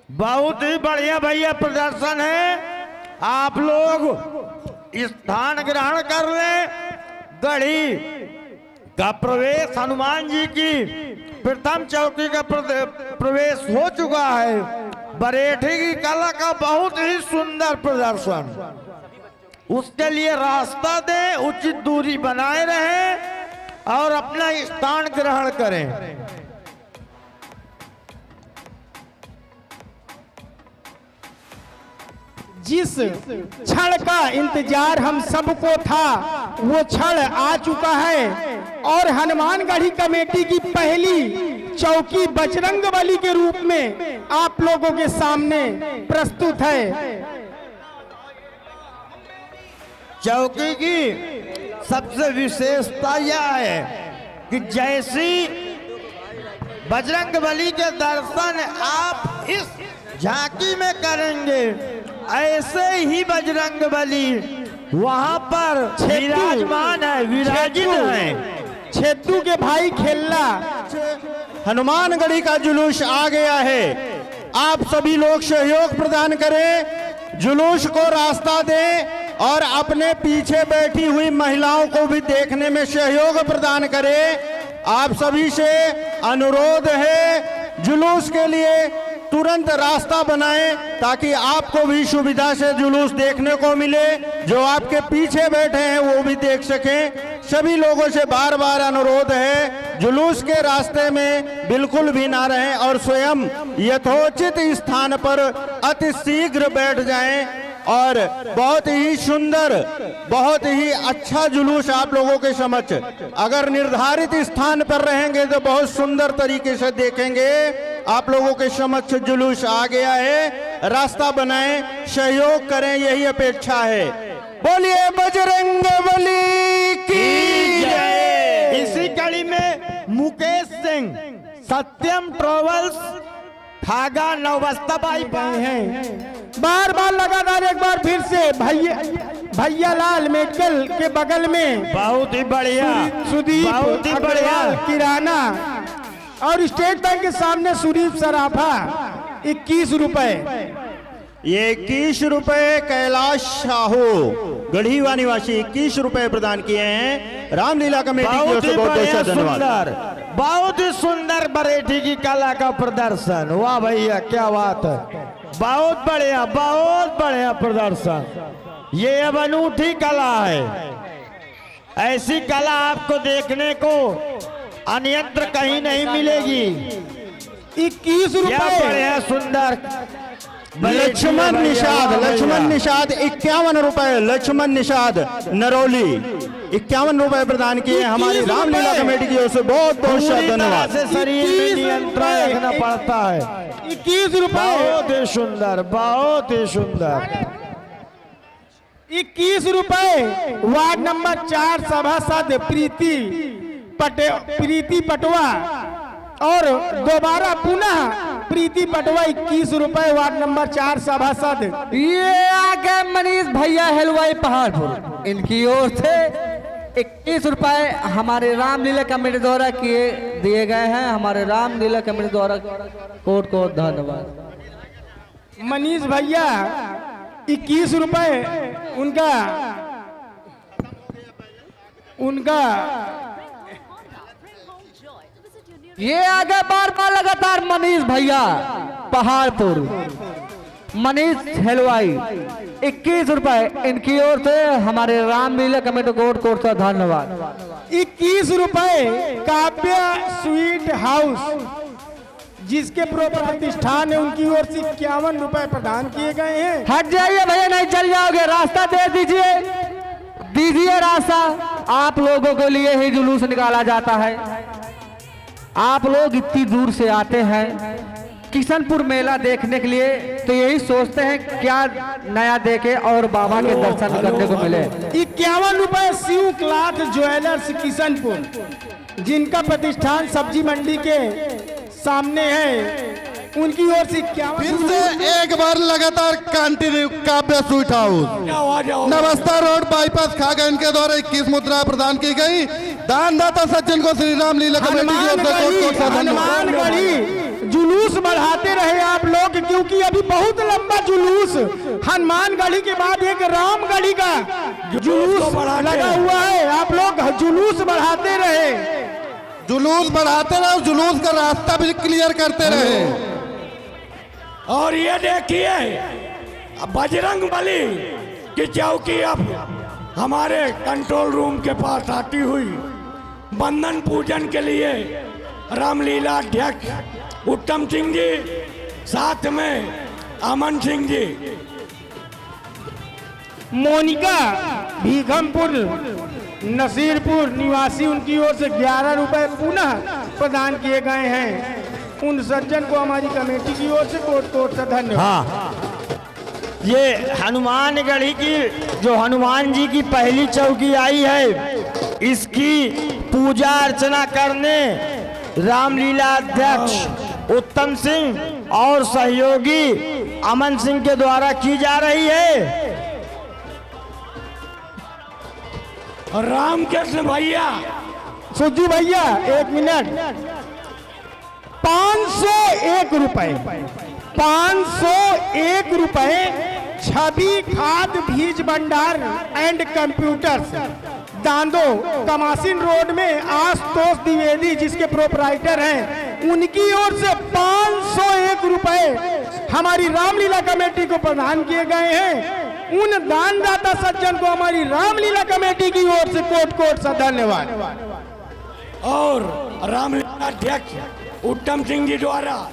बहुत ही बढ़िया भैया प्रदर्शन है। आप लोग स्थान ग्रहण कर ले। गढ़ी का प्रवेश हनुमान जी की प्रथम चौकी का प्रवेश हो चुका है। बरेठी की कला का बहुत ही सुंदर प्रदर्शन। उसके लिए रास्ता दें, उचित दूरी बनाए रहें और अपना स्थान ग्रहण करें। जिस क्षण का इंतजार हम सबको था वो क्षण आ चुका है और हनुमानगढ़ी कमेटी की पहली चौकी बजरंगबली के रूप में आप लोगों के सामने प्रस्तुत है। चौकी की सबसे विशेषता यह है कि जैसी बजरंगबली के दर्शन आप इस झांकी में करेंगे, ऐसे ही बजरंगबली वहां पर विराजमान है, विराजित है। छेदू के भाई खेलना हनुमानगढ़ी का जुलूस आ गया है। आप सभी लोग सहयोग प्रदान करें, जुलूस को रास्ता दें और अपने पीछे बैठी हुई महिलाओं को भी देखने में सहयोग प्रदान करें। आप सभी से अनुरोध है, जुलूस के लिए तुरंत रास्ता बनाएं ताकि आपको भी सुविधा से जुलूस देखने को मिले। जो आपके पीछे बैठे हैं वो भी देख सकें। सभी लोगों से बार बार अनुरोध है, जुलूस के रास्ते में बिल्कुल भी ना रहें और स्वयं यथोचित स्थान पर अति शीघ्र बैठ जाएं। और बहुत ही सुंदर, बहुत ही अच्छा जुलूस आप लोगों के समक्ष, अगर निर्धारित स्थान पर रहेंगे तो बहुत सुंदर तरीके से देखेंगे। आप लोगों के समक्ष जुलूस आ गया है, रास्ता बनाएं, सहयोग करें, यही अपेक्षा है। बोलिए बजरंगबली की जय। इसी कड़ी में मुकेश सिंह सत्यम ट्रेवल्स थागा नौबस्ता बाईपास हैं। बार बार लगातार एक बार फिर से भैया लाल मेडिकल के बगल में बहुत ही बढ़िया, सुदीप बहुत ही बढ़िया किराना और स्टेट बैंक के सामने सुदीप सराफा 21 रुपए। ये 21 रुपए की साहू गढ़ीवा निवासी 21 रुपए प्रदान किए हैं। रामलीला कमेटी की ओर से बहुत बहुत धन्यवाद। बहुत ही सुंदर बरेठी की कला का प्रदर्शन। वाह भैया, क्या बात है, बहुत बढ़िया प्रदर्शन। ये अब अनूठी कला है। ऐसी कला आपको देखने को अन्यत्र कहीं नहीं मिलेगी। 21 रुपए बढ़िया सुंदर लक्ष्मण निषाद 51 रुपए। लक्ष्मण निषाद नरौली 51 रुपए प्रदान किए हमारी रामलीला कमेटी की ओर से बहुत बहुत धन्यवाद। से शरीर में नियंत्रण रखना पड़ता है। 21 रुपए, बहुत ही सुंदर, बहुत ही सुंदर। 21 रुपए। वार्ड नंबर 4 सभासद प्रीति पटवा और दोबारा पुनः प्रीति पटवा 21 रुपए। वार्ड नंबर 4 सभासद। ये आगे मनीष भैया हलवाई पहाड़पुर, इनकी ओर से 21 रुपए हमारे रामलीला कमेटी द्वारा दिए गए हैं। हमारे रामलीला कमेटी द्वारा कोट कोट धन्यवाद। मनीष भैया 21 रुपए उनका ये आगे बार बार लगातार मनीष भैया पहाड़पुर, मनीष हलवाई 21 रुपए, इनकी ओर से हमारे रामलीला कमेटी कोट कोट से धन्यवाद। 21 रुपए काव्य स्वीट हाउस जिसके प्रतिष्ठान है, उनकी ओर से 51 रुपए प्रदान किए गए हैं। हट जाइए भैया, नहीं चल जाओगे, रास्ता दे दीजिए रास्ता। आप लोगों के लिए ही जुलूस निकाला जाता है। आप लोग इतनी दूर से आते हैं किशनपुर मेला देखने के लिए, तो यही सोचते हैं क्या नया देखे और बाबा के दर्शन करने को मिले। 51 रुपए शिव क्लॉथ ज्वेलर्स किशनपुर, जिनका प्रतिष्ठान सब्जी मंडी के सामने है, उनकी ओर से 51। फिर से एक बार लगातार कंटिन्यू काव्य स्वीट हाउस नवस्ता रोड बाईपास खागन के द्वारा 21 मुद्रा प्रदान की गई। दानदाता सज्जन को श्री रामलीला कमेटी की ओर से हनुमानगढ़ी जुलूस बढ़ाते रहे आप लोग, क्योंकि बहुत लंबा जुलूस हनुमानगढ़ी के बाद एक रामगढ़ी का जुलूस लगा हुआ है। आप लोग जुलूस बढ़ाते रहे, जुलूस बढ़ाते रहे, जुलूस का रास्ता भी क्लियर करते रहे। और ये देखिए बजरंग बली की चौकी अब हमारे कंट्रोल रूम के पास आती हुई बंधन पूजन के लिए रामलीला अध्यक्ष उत्तम सिंह जी, साथ में अमन सिंह जी। मोनिका भीखमपुर नसीरपुर निवासी, उनकी ओर से 11 रुपए पुनः प्रदान किए गए हैं। उन सज्जन को हमारी कमेटी की ओर से कोट कोट से धन्यवाद। हाँ, ये हनुमानगढ़ी की जो हनुमान जी की पहली चौकी आई है, इसकी पूजा अर्चना करने रामलीला अध्यक्ष उत्तम सिंह और सहयोगी अमन सिंह के द्वारा की जा रही है। रामकृष्ण भैया, सुजी भैया 1 मिनट, 501 रुपए, 501 रुपए छवि खाद बीज भंडार एंड कंप्यूटर्स, दांदो कमासिन रोड में आशुतोष द्विवेदी जिसके प्रोपराइटर हैं, उनकी ओर से 501 रुपए हमारी रामलीला कमेटी को प्रदान किए गए हैं। उन दानदाता सज्जन को हमारी रामलीला कमेटी की ओर से कोट कोट से धन्यवाद। और रामलीला अध्यक्ष उत्तम सिंह जी द्वारा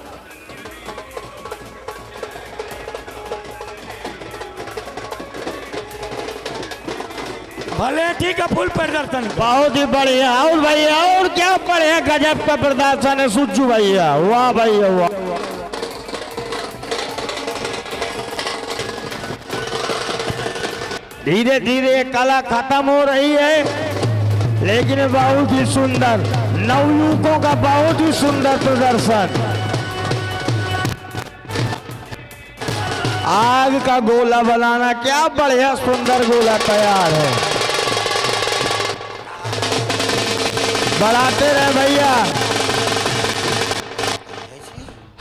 भले ठीक है फुल प्रदर्शन। बहुत ही बढ़िया। और भैया और क्या बढ़िया गजब का प्रदर्शन है सुज्जू भैया, वाह भैया वाह। धीरे धीरे कला खत्म हो रही है, लेकिन बहुत ही सुंदर नवयुवकों का बहुत ही सुंदर प्रदर्शन। आग का गोला बनाना, क्या बढ़िया सुंदर गोला तैयार है। बढ़ाते रहे भैया।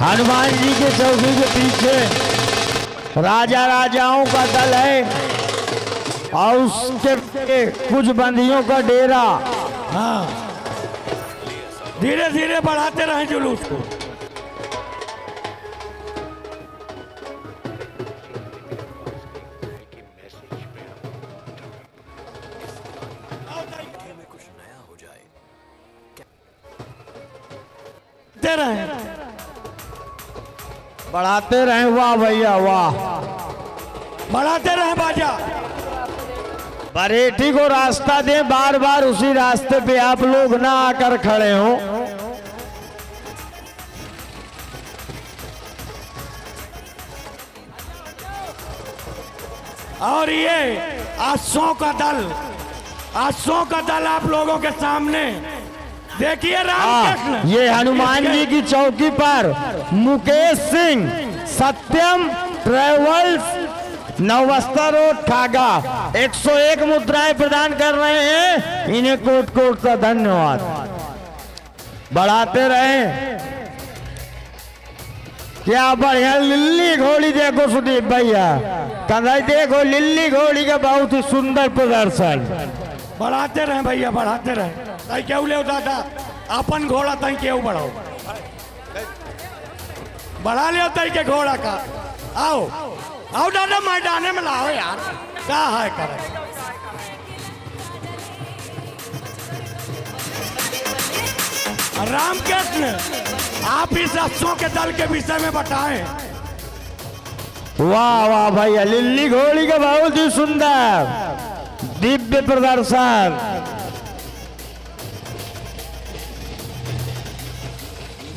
हनुमान जी के चौकी के पीछे राजा राजाओं का दल है और उसके कुछ बंदियों का डेरा। हाँ, धीरे धीरे बढ़ाते रहे जुलूस को। बढ़ाते रहे, वाह भैया वाह। बढ़ाते रहे बाजा। बरेठी को रास्ता दे, बार बार उसी रास्ते पे आप लोग ना आकर खड़े हो। और ये आसों का दल आप लोगों के सामने देखिए। रामकृष्ण, ये हनुमान जी की चौकी पर मुकेश सिंह सत्यम ट्रेवल्स नवस्ता रोड ठागा 101 मुद्राएं प्रदान कर रहे हैं। इन्हें कोट कोट का धन्यवाद। बढ़ाते रहे। क्या बढ़िया लिल्ली घोड़ी देखो सुदीप भैया, कंधाई देखो लिल्ली घोड़ी का बहुत ही सुंदर प्रदर्शन। बढ़ाते रहे भैया, बढ़ाते रहे। तई केहू ले दादा अपन घोड़ा तई केहू बढ़ाओ, बढ़ा ले तई के घोड़ा का। आओ आओ दादा मैदाने में लाओ यार, क्या है करे। रामकृष्ण, आप इस अश्वों के दल के विषय में बताएं। वाह वाह भैया, लिल्ली घोड़ी का बहुत ही सुंदर दिव्य प्रदर्शन।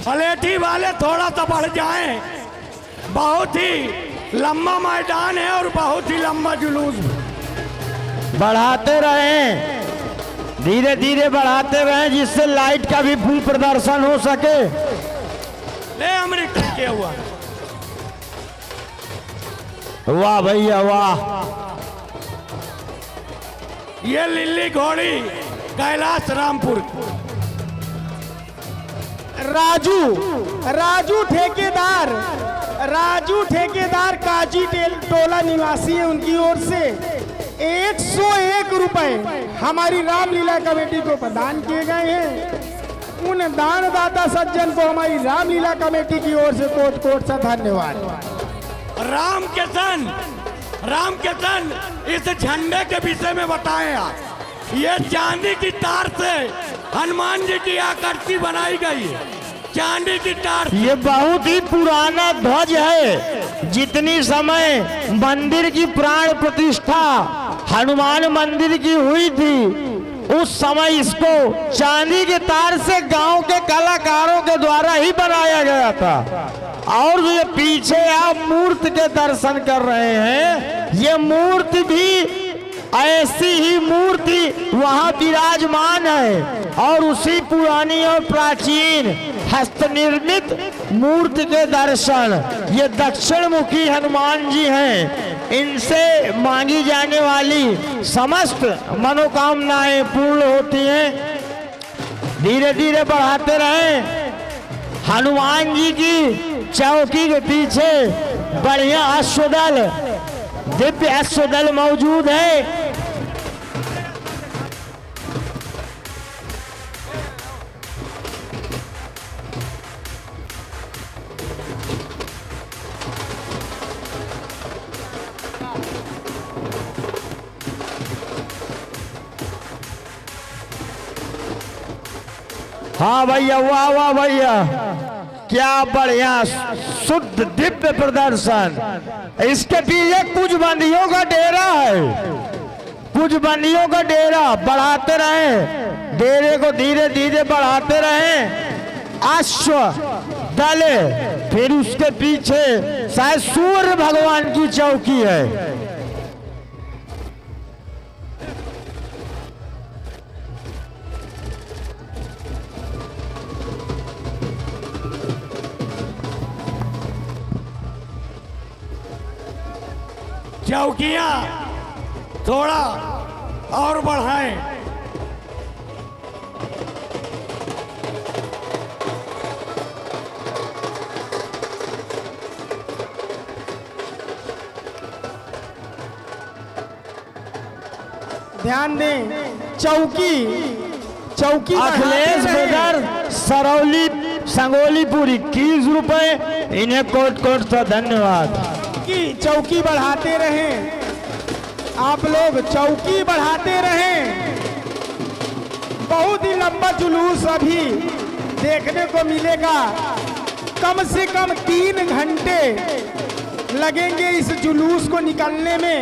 पलेठी वाले थोड़ा सा बढ़ जाएं, बहुत ही लंबा मैदान है और बहुत ही लंबा जुलूस। बढ़ाते रहें, धीरे धीरे बढ़ाते रहें, जिससे लाइट का भी फुल प्रदर्शन हो सके। ले अमृत किया हुआ। वाह भैया वाह। ये लिल्ली घोड़ी कैलाश रामपुर। राजू ठेकेदार राजू ठेकेदार काजी टोला निवासी है, उनकी ओर से 101 रुपए हमारी रामलीला कमेटी को प्रदान किए गए हैं। उन दानदाता सज्जन को हमारी रामलीला कमेटी की ओर से कोट कोट सा धन्यवाद। राम किशन इस झंडे के विषय में बताएं आप। ये चांदी की तार से हनुमान जी की आकृति बनाई गई है, चांदी की तार। ये बहुत ही पुराना ध्वज है। जितनी समय मंदिर की प्राण प्रतिष्ठा हनुमान मंदिर की हुई थी, उस समय इसको चांदी के तार से गांव के कलाकारों के द्वारा ही बनाया गया था। और जो ये पीछे आप मूर्ति के दर्शन कर रहे हैं, ये मूर्ति भी ऐसी ही मूर्ति वहां विराजमान है। और उसी पुरानी और प्राचीन हस्तनिर्मित मूर्ति के दर्शन, ये दक्षिण मुखी हनुमान जी हैं। इनसे मांगी जाने वाली समस्त मनोकामनाएं पूर्ण होती हैं। धीरे धीरे बढ़ाते रहें। हनुमान जी की चौकी के पीछे बढ़िया अश्वदल, दिव्य अश्वदल मौजूद है। हाँ भैया, वाह वाह भैया, क्या बढ़िया शुद्ध दिव्य प्रदर्शन। इसके पीछे कुछ बंदियों का डेरा है, कुछ बंदियों का डेरा। बढ़ाते रहें, डेरे को धीरे धीरे बढ़ाते रहें। अश्व दल, फिर उसके पीछे शायद सूर्य भगवान की चौकी है। चौकियां थोड़ा और बढ़ाएं। ध्यान दें, चौकी अखिलेश बेदर, सरौली संगोलीपुर 21 रुपए। इन्हें कोट कोट सा धन्यवाद। चौकी बढ़ाते रहें, आप लोग चौकी बढ़ाते रहें। बहुत ही लंबा जुलूस अभी देखने को मिलेगा। कम से कम 3 घंटे लगेंगे इस जुलूस को निकलने में।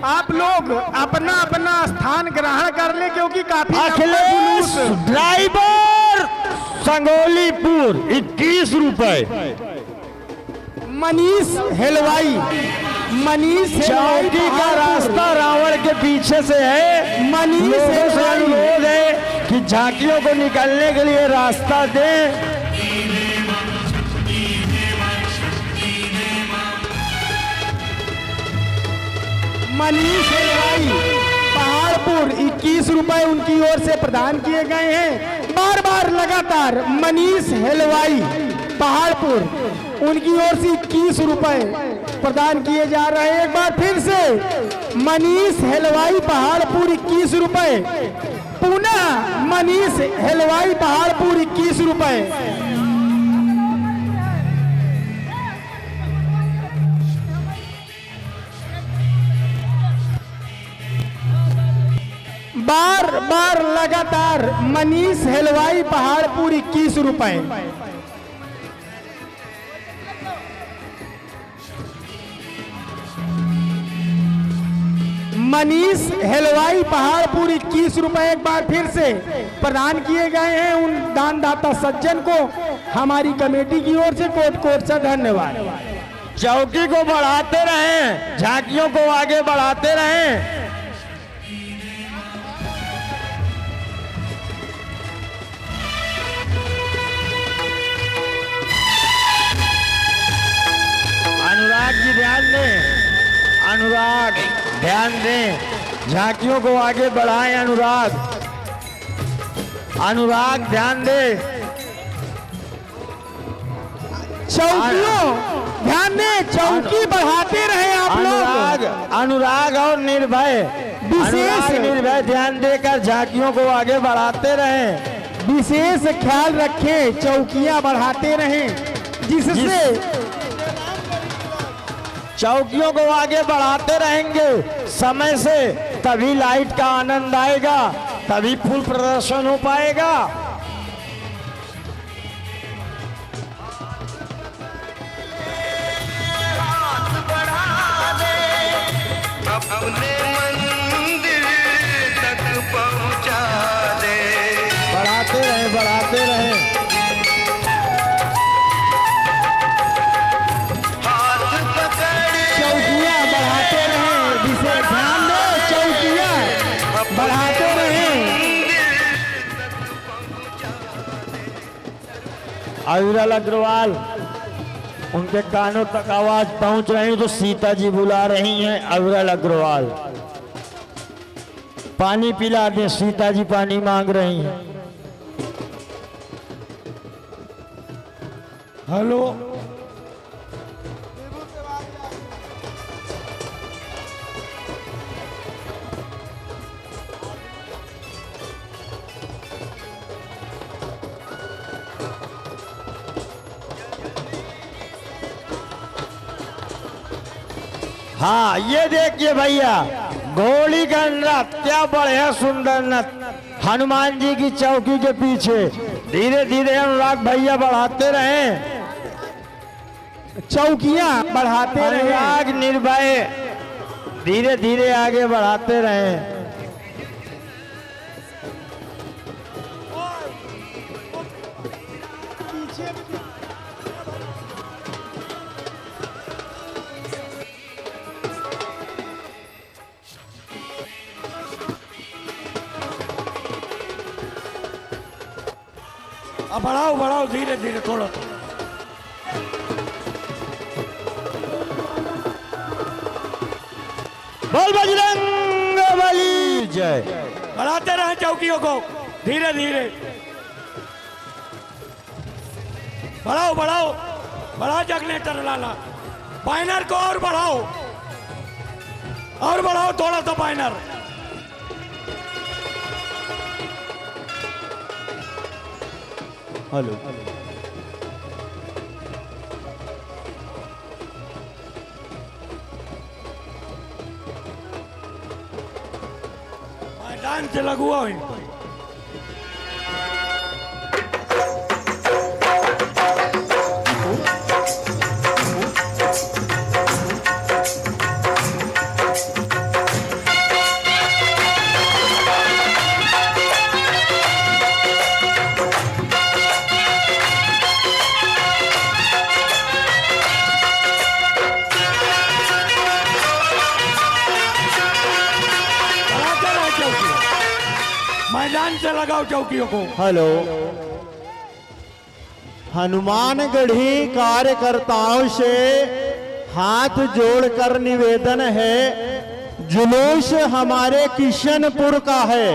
आप लोग अपना अपना स्थान ग्रहण कर ले, क्योंकि काफी अखिलेश ड्राइवर संगोलीपुर 21 रुपए। मनीष हेलवाई चौकी का रास्ता रावण के पीछे से है। मनीष से अनुरोध है कि झांकियों को निकलने के लिए रास्ता दें। मनीष हेलवाई पहाड़पुर 21 रुपए उनकी ओर से प्रदान किए गए हैं। बार बार लगातार मनीष हेलवाई पहाड़पुर, उनकी ओर से 21 रुपए प्रदान किए जा रहे हैं। एक बार फिर से मनीष हेलवाई पहाड़पुर 21 रुपए, पुनः मनीष हेलवाई पहाड़पुर 21 रुपए। बार बार लगातार मनीष हेलवाई पहाड़पुर 21 रुपए। मनीष हेलवाई पहाड़पुर 21 रुपए एक बार फिर से प्रदान किए गए हैं। उन दानदाता सज्जन को हमारी कमेटी की ओर से कोट कोट से धन्यवाद। चौकी को बढ़ाते रहें, झांकियों को आगे बढ़ाते रहें। अनुराग जी ध्यान दें, अनुराग ध्यान दें, झांकियों को आगे बढ़ाएं। अनुराग, अनुराग ध्यान दें। चौकियों, ध्यान दें, चौकी बढ़ाते रहे आप अनुराग लोग। अनुराग और निर्भय, विशेष- अनुराग निर्भय ध्यान देकर झांकियों को आगे बढ़ाते रहें। विशेष ख्याल रखें, चौकियां बढ़ाते रहें, जिससे चौकियों को आगे बढ़ाते रहेंगे समय से, तभी लाइट का आनंद आएगा, तभी फुल प्रदर्शन हो पाएगा। अपने मंदिर तक पहुंचा दे। बढ़ाते रहें, बढ़ाते रहें। हाथ पकड़ चौकियां बढ़ाते रहें, विशेष ध्यान दो, चौकियां बढ़ाते रहें। अविरल अग्रवाल, उनके कानों तक आवाज पहुंच रही है तो सीता जी बुला रही हैं। अविरल अग्रवाल, पानी पिला दें, सीता जी पानी मांग रही हैं। हेलो, हाँ, ये देखिए भैया, घोड़ी का नृत्य क्या बढ़िया सुंदर नृत्य हनुमान जी की चौकी के पीछे। धीरे धीरे अनुराग भैया बढ़ाते रहें, चौकियां बढ़ाते रहें। अनुराग निर्भय धीरे धीरे आगे बढ़ाते रहें। अब बढ़ाओ बढ़ाओ, धीरे धीरे थोड़ा थोड़ा। बोल बजरंग बली जय। बढ़ाते रहे चौकियों को, धीरे धीरे बढ़ाओ बढ़ाओ बढ़ाओ। जगनेटर लाला, बैनर को और बढ़ाओ, और बढ़ाओ थोड़ा सा बैनर। हेलो, मैदान से लगुआ इनको। बढ़ाते रहे चौकियों, मैदान से लगाओ चौकियों को। हेलो। हनुमानगढ़ी कार्यकर्ताओं से हाथ जोड़कर निवेदन है, जुलूस हमारे किशनपुर का है,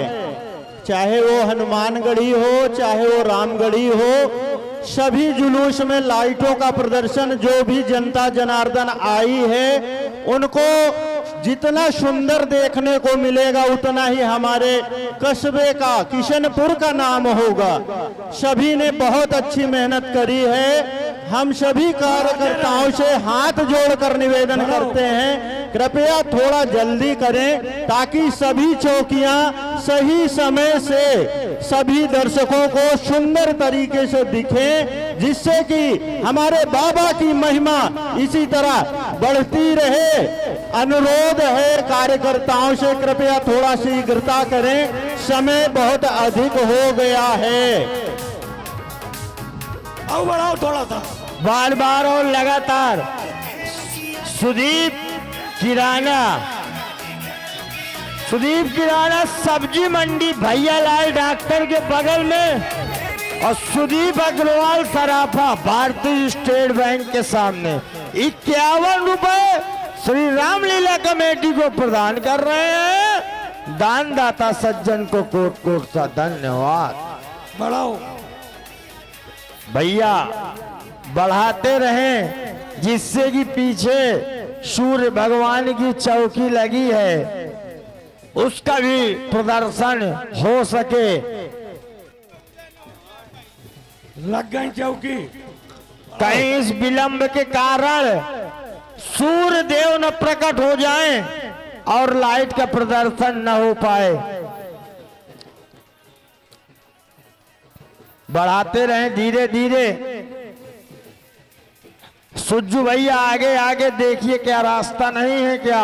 चाहे वो हनुमानगढ़ी हो चाहे वो रामगढ़ी हो, सभी जुलूस में लाइटों का प्रदर्शन, जो भी जनता जनार्दन आई है उनको जितना सुंदर देखने को मिलेगा उतना ही हमारे कस्बे का, किशनपुर का नाम होगा। सभी ने बहुत अच्छी मेहनत करी है। हम सभी कार्यकर्ताओं से हाथ जोड़कर निवेदन करते हैं, कृपया थोड़ा जल्दी करें ताकि सभी चौकियां सही समय से सभी दर्शकों को सुंदर तरीके से दिखें, जिससे कि हमारे बाबा की महिमा इसी तरह बढ़ती रहे। अनुरोध है कार्यकर्ताओं से, कृपया थोड़ा शीघ्रता करें, समय बहुत अधिक हो गया है। और बढ़ाओ थोड़ा सा। बार बार और लगातार सुदीप किराना, सुदीप किराना सब्जी मंडी भैया लाल डॉक्टर के बगल में, और सुदीप अग्रवाल सराफा भारतीय स्टेट बैंक के सामने 51 रुपए श्री रामलीला कमेटी को प्रदान कर रहे हैं। दानदाता सज्जन को कोट कोट सा धन्यवाद। बढ़ाओ। भैया बढ़ाते रहें, जिससे कि पीछे सूर्य भगवान की चौकी लगी है उसका भी प्रदर्शन हो सके। लग गई चौकी। कहीं इस विलंब के कारण सूर्य देव न प्रकट हो जाएं और लाइट का प्रदर्शन न हो पाए। बढ़ाते रहें धीरे धीरे। सुज्जू भैया आगे आगे देखिए, क्या रास्ता नहीं है क्या?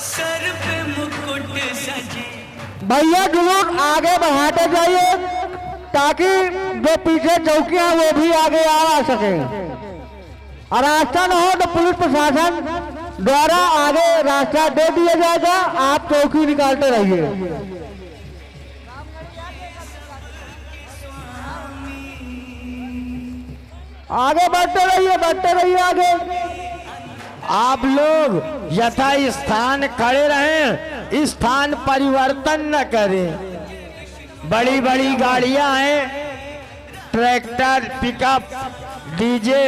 सर पे मुकुट सजे भैया जुलूस आगे बढ़ाते जाइए ताकि जो पीछे चौकियां हैं वो भी आगे आ सके। और रास्ता न हो तो पुलिस प्रशासन द्वारा आगे रास्ता दे दिया जाएगा, आप चौकी निकालते रहिए। आगे बढ़ते रहिए आगे। आप लोग यथा स्थान खड़े रहें, स्थान परिवर्तन न करें। बड़ी बड़ी गाड़ियां हैं, ट्रैक्टर, पिकअप, डीजे,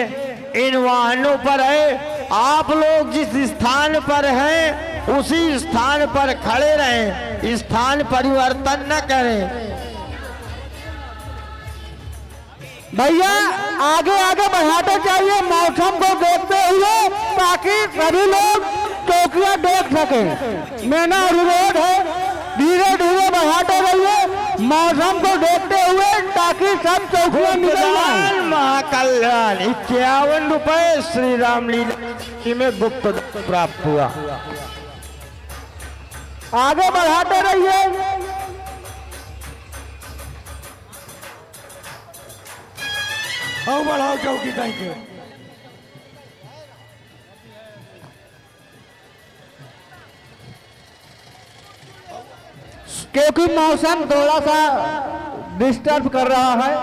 इन वाहनों पर है। आप लोग जिस स्थान पर हैं उसी स्थान पर खड़े रहें, स्थान परिवर्तन न करें। भैया आगे आगे बढ़ाते चाहिए मौसम को देखते हुए, ताकि सभी लोग चौकियां देख सकें। मेना रोड है, धीरे धीरे बढ़ाते रहिए मौसम को देखते हुए, ताकि सब चौकियां निकल जाएं। महाकल्याण 51 रुपए श्री रामलीला में गुप्त प्राप्त हुआ। आगे बढ़ाते रहिए। आओ बढ़ाओ चौकी थैंक यू। क्योंकि मौसम थोड़ा सा डिस्टर्ब कर रहा है,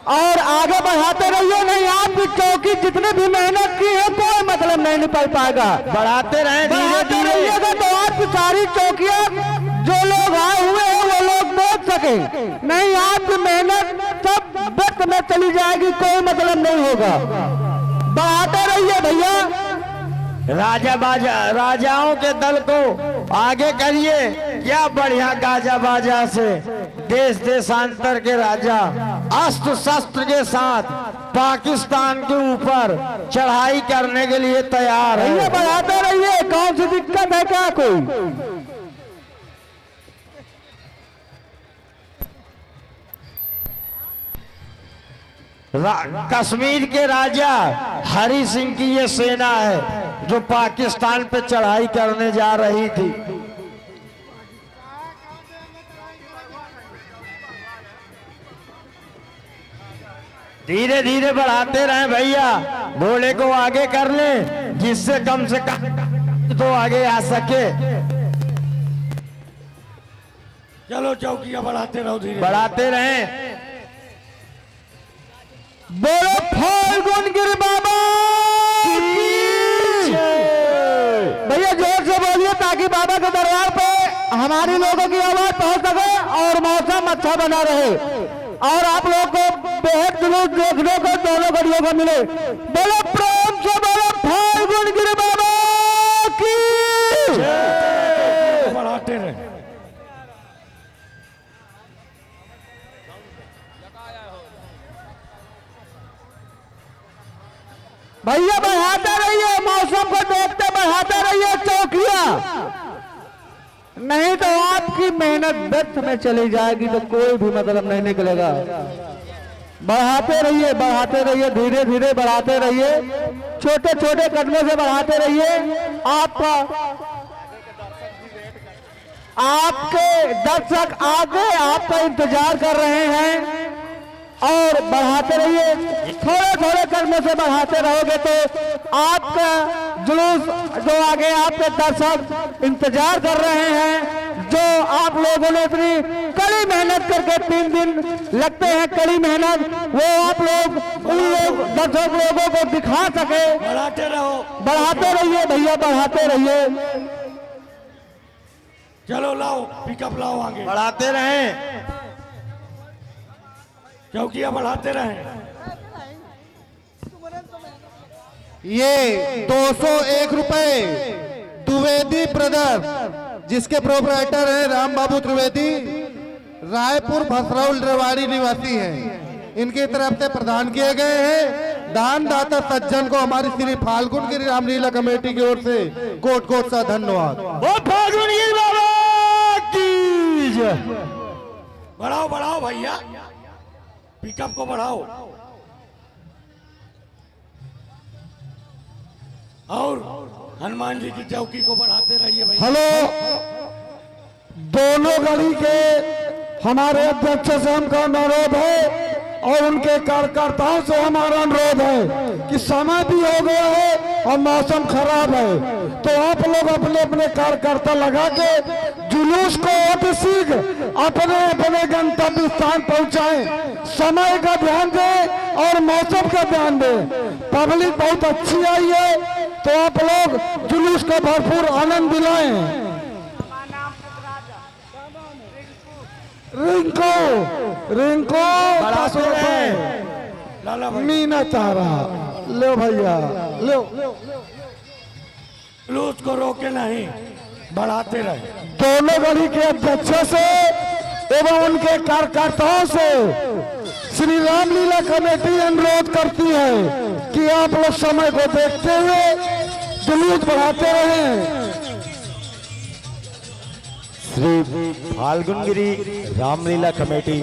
और आगे बढ़ाते रहिए। नहीं आपकी चौकी जितने भी मेहनत की है कोई मतलब नहीं निकल पाएगा। बढ़ाते रहें धीरे बढ़ाते धीरे। रहिएगा तो आपकी सारी चौकियां जो लोग आए हुए हैं वो लोग देख सके। नहीं आपकी मेहनत सब व्यर्थ में चली जाएगी, कोई मतलब नहीं होगा। बढ़ाते रहिए भैया। राजाओं के दल को आगे करिए। क्या बढ़िया गाजा बाजा से देश देशांतर के राजा अस्त्र शस्त्र के साथ पाकिस्तान के ऊपर चढ़ाई करने के लिए तैयार है। भैया बढ़ाते रहिए, कौन सी दिक्कत है क्या कोई? कश्मीर के राजा हरि सिंह की ये सेना है जो पाकिस्तान पे चढ़ाई करने जा रही थी। धीरे धीरे बढ़ाते रहें भैया, घोड़े को आगे कर लें जिससे कम से कम तो आगे आ सके। चलो चौकियां बढ़ाते रहो धीरे। बढ़ाते रहें। बोलो फाल्गुन गिर बाबा भैया जोर से बोलिए ताकि बाबा के दरबार पे हमारी लोगों की आवाज पहुंच सके और मौसम अच्छा बना रहे, और आप लोगों को बेहद जुलूस देखने को दोनों गड़ियों को मिले। बोलो प्रेम से बोलो फाल्गुन गिर बाबा की। बढ़ाते रहे। भैया बढ़ाते रहिए, मौसम को देखते बढ़ाते रहिए चौकियां, नहीं तो आपकी मेहनत व्यर्थ में चली जाएगी, तो कोई भी मतलब नहीं निकलेगा। बढ़ाते रहिए धीरे धीरे बढ़ाते रहिए, छोटे छोटे कदमों से बढ़ाते रहिए। आपके दर्शक आगे आपका इंतजार कर रहे हैं, और बढ़ाते रहिए। थोड़े थोड़े कदमों से बढ़ाते रहोगे तो आपका जुलूस जो आगे आपके दर्शक इंतजार कर रहे हैं, जो आप लोगों ने इतनी कड़ी मेहनत करके 3 दिन लगते हैं, कड़ी मेहनत, वो आप लोग उन लोग दर्शक लोगों को दिखा सके। बढ़ाते रहो, बढ़ाते रहिए भैया, बढ़ाते रहिए। चलो लाओ पिकअप लाओ आगे, बढ़ाते रहें। चौकियां बढ़ाते रहें। ये 201 रुपए द्विवेदी ब्रदर, जिसके प्रोपराइटर हैं राम बाबू त्रिवेदी, रायपुर भसरौल रेवाड़ी निवासी हैं, इनकी तरफ से प्रदान किए गए हैं। दानदाता सज्जन को हमारी श्री फाल्गुन की रामलीला कमेटी की ओर से कोट कोट सा धन्यवाद। वो फाल्गुन गिरी बाबा की जय। बढ़ाओ बढ़ाओ भैया, पिकअप को बढ़ाओ। और हनुमान जी की चौकी को बढ़ाते रहिए भैया। हेलो, दोनों गली के हमारे अध्यक्ष से हमका अनुरोध है और उनके कार्यकर्ताओं से हमारा अनुरोध है कि समय भी हो गया है और मौसम खराब है, तो आप लोग अपने अपने कार्यकर्ता लगा के जुलूस को अति शीघ्र अपने अपने गंतव्य स्थान पहुंचाएं। समय का ध्यान दें और मौसम का ध्यान दें। पब्लिक बहुत अच्छी आई है, तो आप लोग जुलूस का भरपूर आनंद दिलाएं। रिंको रिंको बढ़ाते रहें। लाला भाई मीना तारा लो भैया लो। जुलूस को रोके नहीं, बढ़ाते रहे। दोनों गली के अध्यक्षों से एवं उनके कार्यकर्ताओं से श्री रामलीला कमेटी अनुरोध करती है कि आप लोग समय को देखते हुए जुलूस बढ़ाते रहें। श्री फाल्गुनगिरी रामलीला कमेटी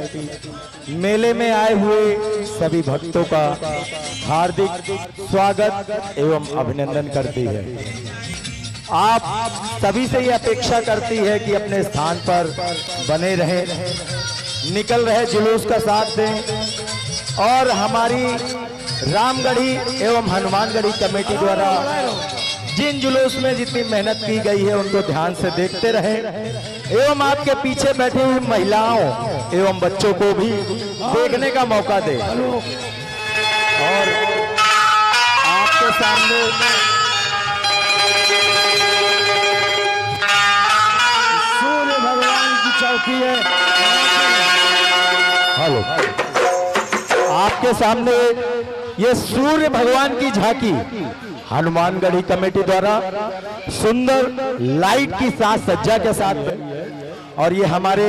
मेले में आए हुए सभी भक्तों का हार्दिक स्वागत एवं अभिनंदन करती है। आप सभी से ये अपेक्षा करती है कि अपने स्थान पर बने रहें, निकल रहे जुलूस का साथ दें और हमारी रामगढ़ी एवं हनुमानगढ़ी कमेटी द्वारा जिन जुलूस में जितनी मेहनत की गई है उनको ध्यान से देखते रहें एवं आपके पीछे बैठी हुई महिलाओं एवं बच्चों को भी देखने का मौका दें। और आपके सामने सूर्य भगवान की चौकी है। हेलो, आपके सामने ये सूर्य भगवान की झांकी हनुमानगढ़ी कमेटी द्वारा सुंदर लाइट की साज सज्जा के साथ, और ये हमारे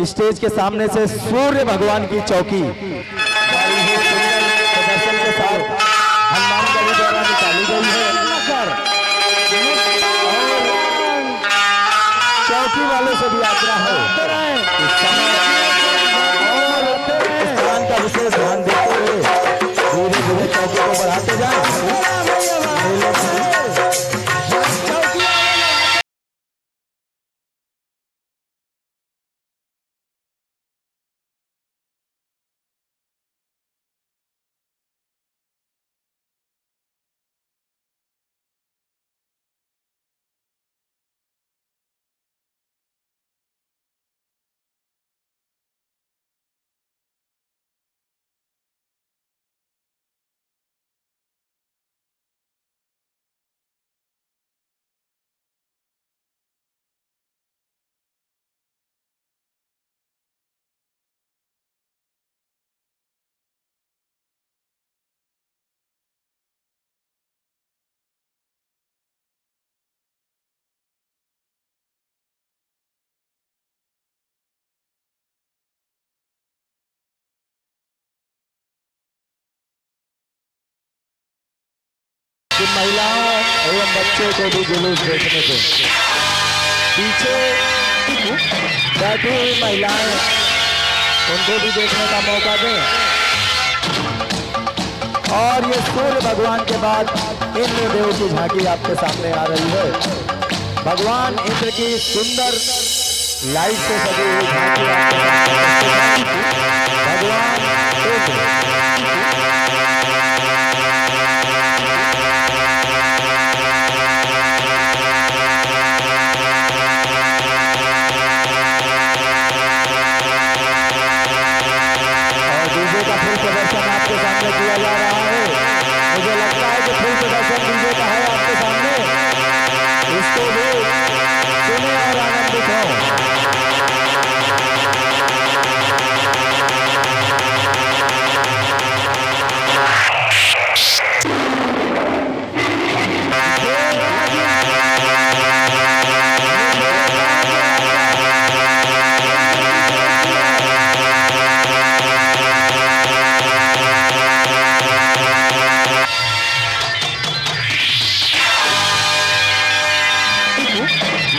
स्टेज के सामने से सूर्य भगवान की चौकी बड़ी ही सुंदर प्रदर्शन के साथ हनुमानगढ़ी द्वारा निकाली गई है। और चौकी वालों से भी आग्रह है इस समय और स्थान का विशेष ध्यान देते हुए धीरे धीरे चौकी को बढ़ाते जाएं। महिलाओं एवं बच्चों को भी जुलूस देखने को पीछे बैठी हुई महिलाएं, उनको भी देखने का मौका दें। और ये सूर्य भगवान के बाद इंद्र देव की झांकी आपके सामने आ रही है। भगवान इंद्र की सुंदर लाइट से सजी हुई झांकी आपके सामने। भगवान इंद्र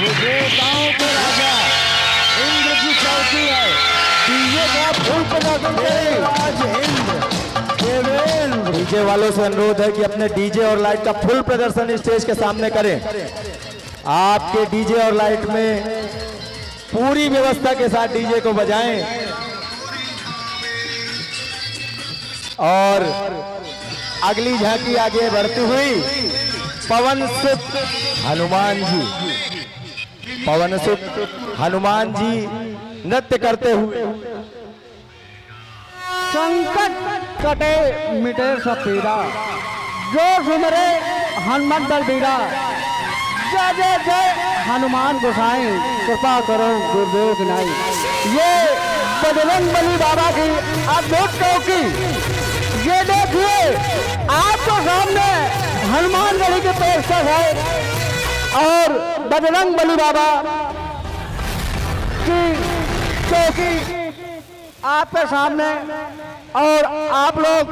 ये देवताओं के राजा इंद्र की चौकी है। डीजे का फुल प्रदर्शन देवेंद्र। डीजे वालों से अनुरोध है कि अपने डीजे और लाइट का फुल प्रदर्शन स्टेज के सामने करें। आपके डीजे और लाइट में पूरी व्यवस्था के साथ डीजे को बजाएं और अगली झांकी आगे बढ़ती हुई पवन सुत हनुमान जी नृत्य करते हुए। संकट कटे मिटे सब पीड़ा, जो सुमरे हनुमान बलबीरा। जय जय जय हनुमान गोसाई, कृपा करो गुरुदेव की नाई। ये बजरंग बली बाबा की अद्भुत चौकी। ये देखिए आपको सामने हनुमान गढ़ी के पेशकश है और बजरंग बली बाबा की चौकी आपके सामने। और आप लोग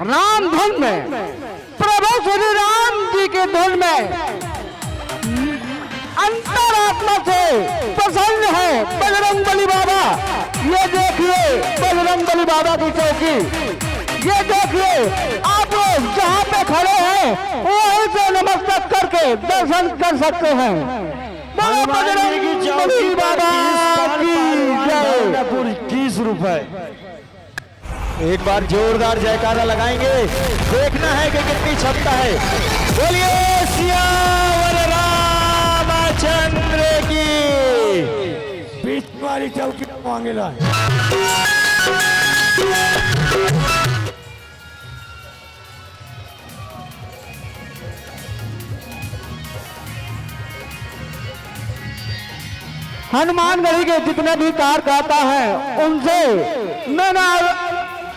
राम धुन में, प्रभु श्री राम जी के धुन में अंतरात्मा से प्रसन्न है बजरंग बली बाबा। ये देखिए बजरंग बली बाबा की चौकी। ये देखिए आप लोग जहाँ पे खड़े हैं वहीं से नमस्कार करके दर्शन कर सकते हैं। हनुमान जी की चौकी बाबा की जय। 21 रुपए। एक बार जोरदार जयकारा लगाएंगे, देखना है कि कितनी क्षमता है। बोलिए सियावर रामचंद्र की। बीच वाली चौकी मांगेला। हनुमानगढ़ी के जितने भी कार्यकर्ता हैं उनसे मेरा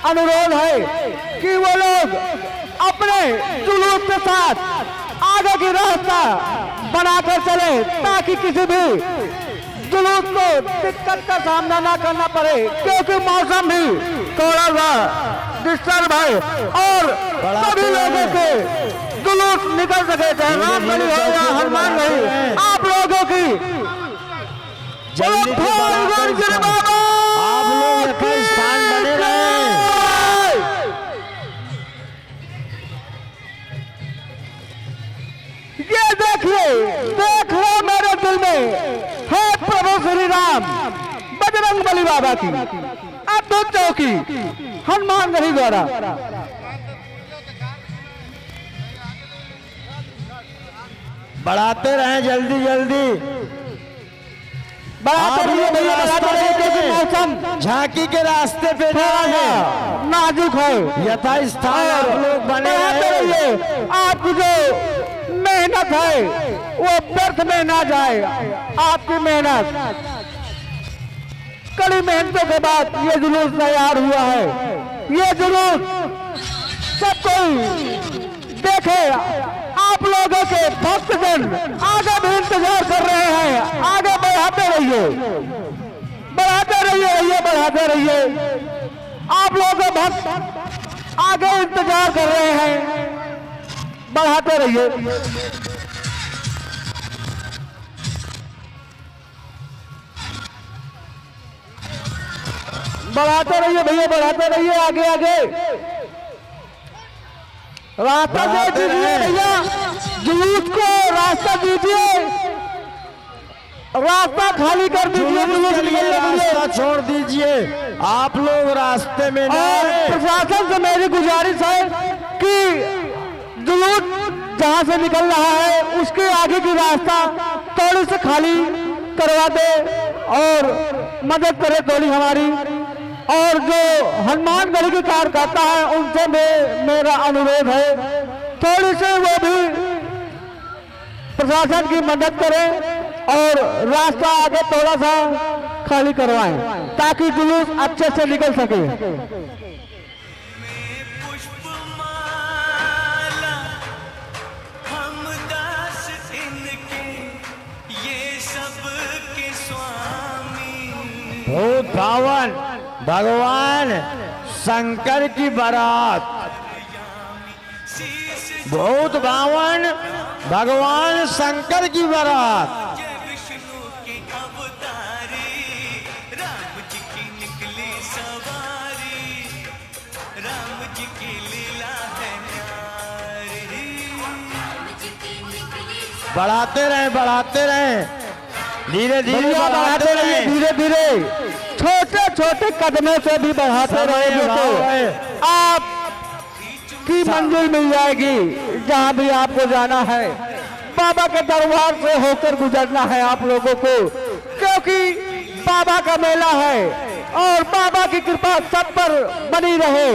अनुरोध है कि वो लोग अपने जुलूस के साथ आगे की रास्ता बनाकर चले, ताकि किसी भी जुलूस को दिक्कत का सामना ना करना पड़े, क्योंकि मौसम भी थोड़ा सा डिस्टर्ब है और सभी लोगों के जुलूस निकल सके, चाहे रामगढ़ी हो या हनुमानगढ़ी। आप लोगों की जल्दी से आप लोग यथास्थान स्थान बने रहे। ये देखिए, देख लो मेरे दिल में है प्रभु श्री राम बजरंग बली बाबा की अद्भुत चौकी हनुमानगढ़ी द्वारा। बढ़ाते रहे जल्दी जल्दी। बढ़ाते रहिए भैया, बढ़ाते रहिए, क्योंकि मौसम झांकी के रास्ते पे नाजुक है। यथास्थान आप लोग बने रहिए। आपकी जो मेहनत है वो व्यर्थ में ना जाए। आपकी मेहनत, कड़ी मेहनतों के बाद ये जुलूस तैयार हुआ है। ये जुलूस सब कोई देखे। आप लोगों के भक्तजन आगे भी इंतजार कर रहे हैं। आगे बढ़ाते रहिए, बढ़ाते रहिए, बढ़ाते रहिए। आप लोगों के भक्त आगे इंतजार कर रहे हैं, बढ़ाते रहिए। बढ़ाते रहिए भैया, बढ़ाते रहिए, आगे आगे रास्ता दे दीजिए भैया, जुलूस को रास्ता दीजिए, रास्ता खाली कर दीजिए, जुलूस रास्ता छोड़ दीजिए। आप लोग रास्ते में और प्रशासन से मेरी गुजारिश है कि जुलूस जहाँ से निकल रहा है उसके आगे की रास्ता थोड़ी से खाली करवा दे और मदद करे थोड़ी हमारी। और जो हनुमानगढ़ी के कार्यकर्ता है उनसे मेरा अनुरोध है, थोड़ी से वो भी प्रशासन की मदद करें और रास्ता आगे थोड़ा सा खाली करवाएं, ताकि जुलूस अच्छे से निकल सके। भूत भावन भगवान शंकर की बारात, भूत भावन भगवान शंकर की बारात। जय विष्णु के अवतारी, राम जी की निकली सवारी, राम जी की लीला है न्यारी। बढ़ाते रहे, धीरे धीरे बढ़ाते रहे, धीरे धीरे छोटे छोटे कदमों से भी बढ़ाते रहेंगे तो आप की मंजिल मिल जाएगी जहां भी आपको जाना है। बाबा के दरबार से होकर गुजरना है आप लोगों को, क्योंकि बाबा का मेला है और बाबा की कृपा सब पर बनी रहे।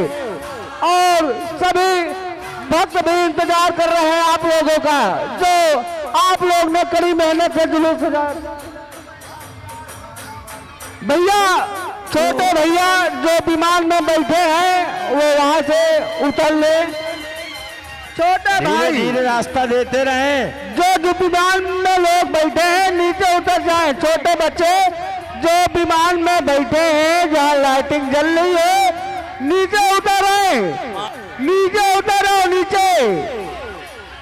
और सभी भक्त भी इंतजार कर रहे हैं आप लोगों का, जो आप लोग ने कड़ी मेहनत से जुलूस सजाया। भैया, छोटे भैया जो विमान में बैठे हैं वो वहां से उतर ले। छोटे धीरे भाई धीरे रास्ता देते रहे। जो विमान में लोग बैठे हैं नीचे उतर जाएं। छोटे बच्चे जो विमान में बैठे हैं जहां लाइटिंग जल रही है नीचे उतरो, नीचे उतरो, नीचे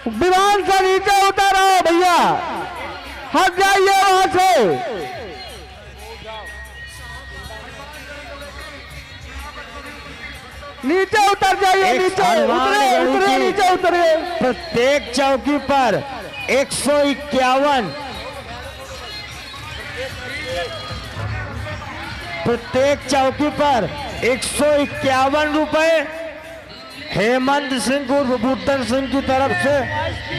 विमान से नीचे उतरो भैया, हट जाइए वहां से। नीचे उतर जाइए, एक नीचे हनुमान उतरे, गढ़ी उतरे, की नीचे उतरे। प्रत्येक चौकी पर 151, प्रत्येक चौकी पर 151 रुपए हेमंत सिंह उर्फ बुद्धन सिंह की तरफ से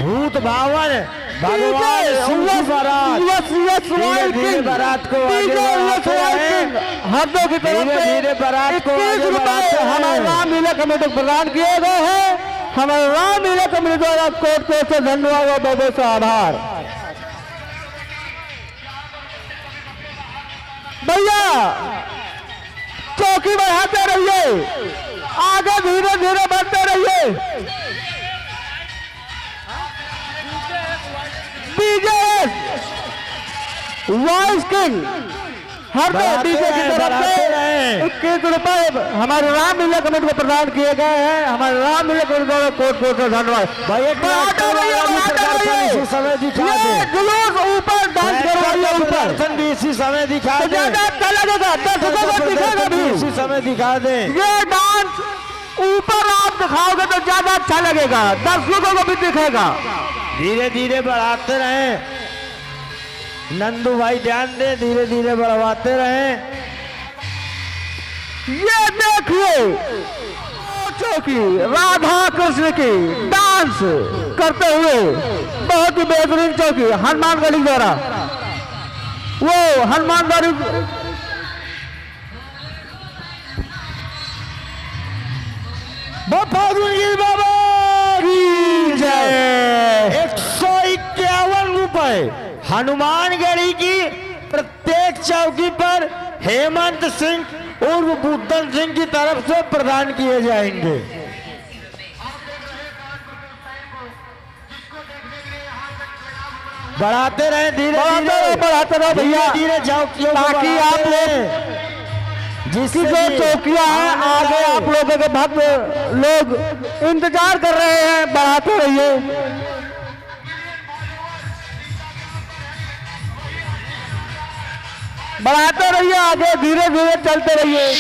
भूत भावन भगवान शिव की बारात। धीरे धीरे बारात को आगे बढ़ाते हैं, हाथों की तरफ धीरे से धीरे बारात को 21 आगे रुपए बढ़ाते हमारे हैं। रामलीला कमेटी को प्रदान किए गए हैं। हमारे रामलीला कमेटी द्वारा कोट कोट से धन्यवाद और बहुत से आभार। भैया चौकी बढ़ाते रहिए, आगे धीरे धीरे बढ़ते रहिए। डीजे वॉइस किंग हर डीजे की तरफ से 21 रुपए हमारे रामलीला कमेटी को प्रदान किए गए हैं। हमारे रामलीला कमेटी द्वारा कोट कोट से धन्यवाद। भाई एक इसी समय दिखा दे, जुलूस ऊपर डांस करवाइए, ऊपर प्रदर्शन भी इसी समय दिखा दे, ज्यादा अच्छा लगेगा, दर्शकों को दिखेगा भी। इसी समय दिखा दे। ये डांस ऊपर आप दिखाओगे तो ज्यादा अच्छा लगेगा, दर्शकों को भी दिखेगा। धीरे धीरे बढ़ाते रहें, नंदू भाई ध्यान दे, धीरे धीरे बढ़वाते रहें। ये देखिए चौकी राधा कृष्ण की डांस करते हुए बहुत ही बेहतरीन चौकी हनुमानगढ़ी द्वारा, वो हनुमानगढ़ी बाबा की जय। 151 रुपए हनुमानगढ़ी की प्रत्येक चौकी पर हेमंत सिंह उर्फ बुद्धन सिंह की तरफ से प्रदान किए जाएंगे। बढ़ाते रहे, धीरे धीरे बढ़ाते रहो भैया, धीरे चौकियों को ताकि आप बढ़ाते लोग रहें। जिसकी जो चौकियां हैं आगे आप लोगों के भक्त लोग इंतजार कर रहे हैं, बढ़ाते रहिए। बढ़ाते रहिए, आगे धीरे धीरे चलते रहिए।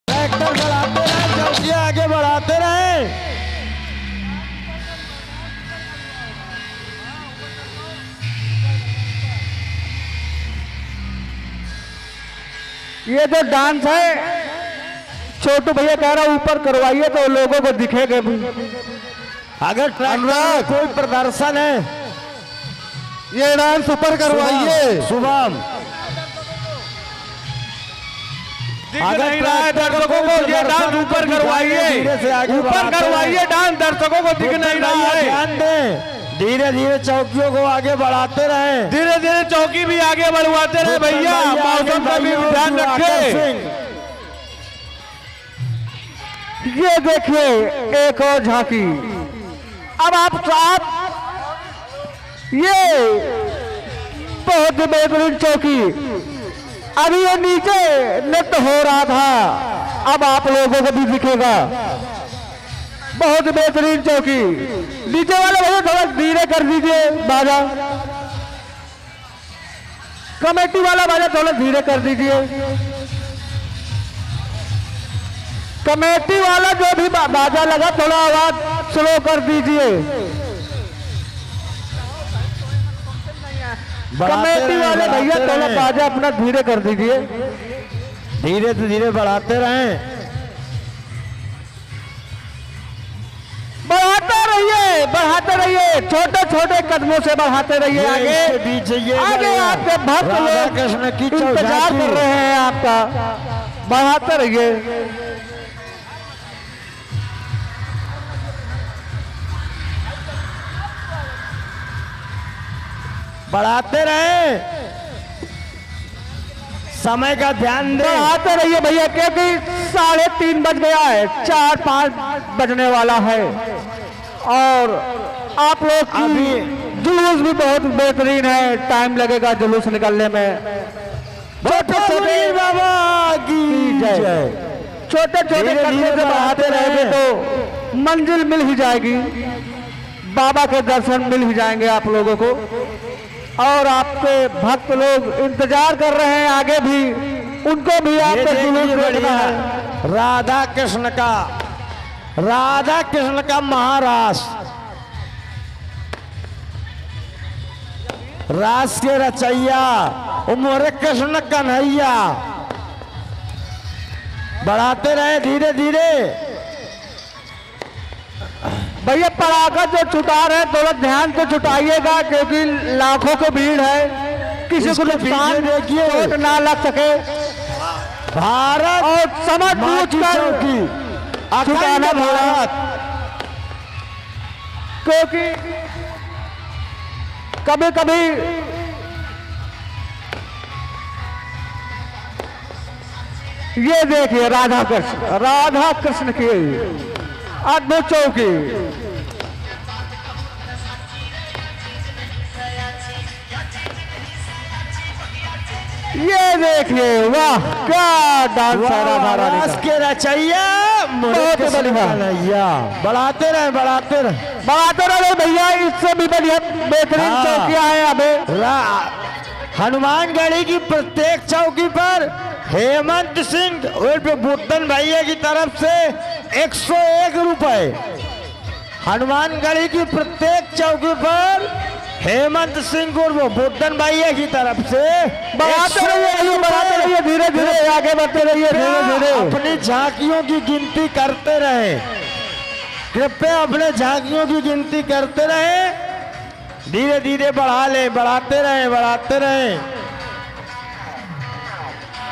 ट्रैक्टर बढ़ाते रहे, चौकियां आगे बढ़ाते रहे। ये जो डांस है छोटू भैया कह रहा ऊपर करवाइए तो लोगों को दिखेगा भी। अगर ट्रैक्टर में अनुराग। कोई प्रदर्शन है, ये डांस ऊपर करवाइए। शुभम दिख नहीं रहा है दर्शकों को, ये डांस ऊपर करवाइए, ऊपर करवाइए डांस, दर्शकों को दिख नहीं रहा है। ध्यान दें, धीरे धीरे चौकियों को आगे बढ़ाते रहें। धीरे धीरे चौकी भी आगे बढ़वाते रहे भैया, मौसम का भी ध्यान रखें। ये देखिए एक और झांकी। अब आप ये बहुत बेहतरीन चौकी, अभी ये नीचे नृत्य हो रहा था, अब आप लोगों को भी दिखेगा। बहुत बेहतरीन चौकी। नीचे वाले भैया थोड़ा धीरे कर दीजिए बाजा, कमेटी वाला बाजा थोड़ा धीरे कर दीजिए। कमेटी वाला जो भी बाजा लगा थोड़ा आवाज स्लो कर दीजिए। कमेटी वाले भैया थोड़ा बाजा अपना धीरे कर दीजिए। धीरे धीरे बढ़ाते रहें। बढ़ाते रहिए, छोटे छोटे कदमों से बढ़ाते रहिए। आगे बीच ये आगे आपके भक्त राधा लोग कृष्ण की इंतजार कर रहे हैं आपका, बढ़ाते रहिए। बढ़ाते रहें, समय का ध्यान दें। बढ़ाते रहिए भैया, क्योंकि 3:30 बज गया है, 4-5 बजने वाला है। और आप लोग की जुलूस भी बहुत बेहतरीन है, टाइम लगेगा जुलूस निकलने में। छोटे छोटे बाबा की जय। छोटे छोटे कदमों से बढ़ाते रहेंगे तो मंजिल मिल ही जाएगी, बाबा के दर्शन मिल ही जाएंगे आप लोगों को। और आपके भक्त लोग इंतजार कर रहे हैं आगे भी, उनको भी आपका जुलूस देखना है। राधा कृष्ण का, राधा कृष्ण का महारास, रास के रचैया उमर कृष्ण कन्हैया। बढ़ाते रहे धीरे धीरे। भैया पटाखा जो छुटा रहे थोड़ा ध्यान से छुटाइएगा, क्योंकि लाखों की भीड़ है, किसी को नुकसान देखिए, चोट ना लग सके। भारत और समझ बूझ कर छुटाना भारत, क्योंकि कभी कभी ये देखिए राधा कृष्ण की अद्भुत चौकी। ये देखिए, वाह क्या डांस है राधा रानी रास का। के रचैया बहुत बढ़िया। कन्हैया। बढ़ाते रहे, बढ़ाते रहे। बढ़ाते रहे भैया, इससे भी बढ़िया बेहतरीन हाँ। चौकियां हैं अभी। हनुमानगढ़ी की प्रत्येक चौकी पर हेमंत सिंह उर्फ बुद्धन भैया की तरफ से 101 रुपए। हनुमानगढ़ी की प्रत्येक चौकी पर हेमंत सिंह उर्फ बुद्धन भैया की तरफ से बढ़ाते रहिए, धीरे धीरे आगे बढ़ते रहिए, धीरे धीरे। अपनी झांकियों की गिनती करते रहे, कृपया अपने झांकियों की गिनती करते रहे। धीरे धीरे बढ़ा ले, बढ़ाते रहे, बढ़ाते रहे।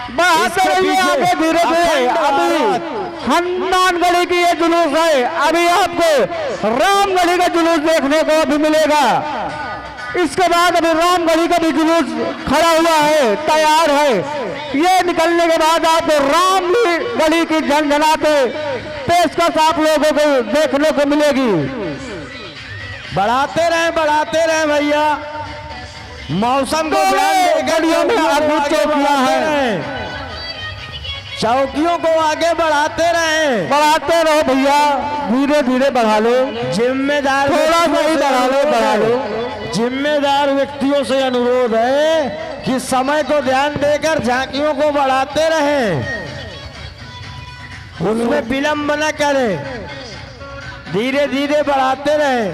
बढ़ाते रहिए आगे धीरे धीरे। अभी हनुमानगढ़ी की ये जुलूस है, अभी आपको रामगढ़ी का जुलूस देखने को अभी मिलेगा। इसके बाद अभी रामगढ़ी का भी जुलूस खड़ा हुआ है, तैयार है। ये निकलने के बाद आपको रामगढ़ी की झनझनाते पेशकश आप लोगों को देखने को मिलेगी। बढ़ाते रहे भैया। मौसम को गलियों में अद्भुत चौकियां हैं, चौकियों को आगे बढ़ाते रहे। बढ़ाते रहो भैया, धीरे धीरे बढ़ा लो, जिम्मेदार थोड़ा सा ही बढ़ा लो। जिम्मेदार व्यक्तियों से अनुरोध है कि समय को ध्यान देकर झांकियों को बढ़ाते रहें, उसमें विलंब न करें। धीरे धीरे बढ़ाते रहें,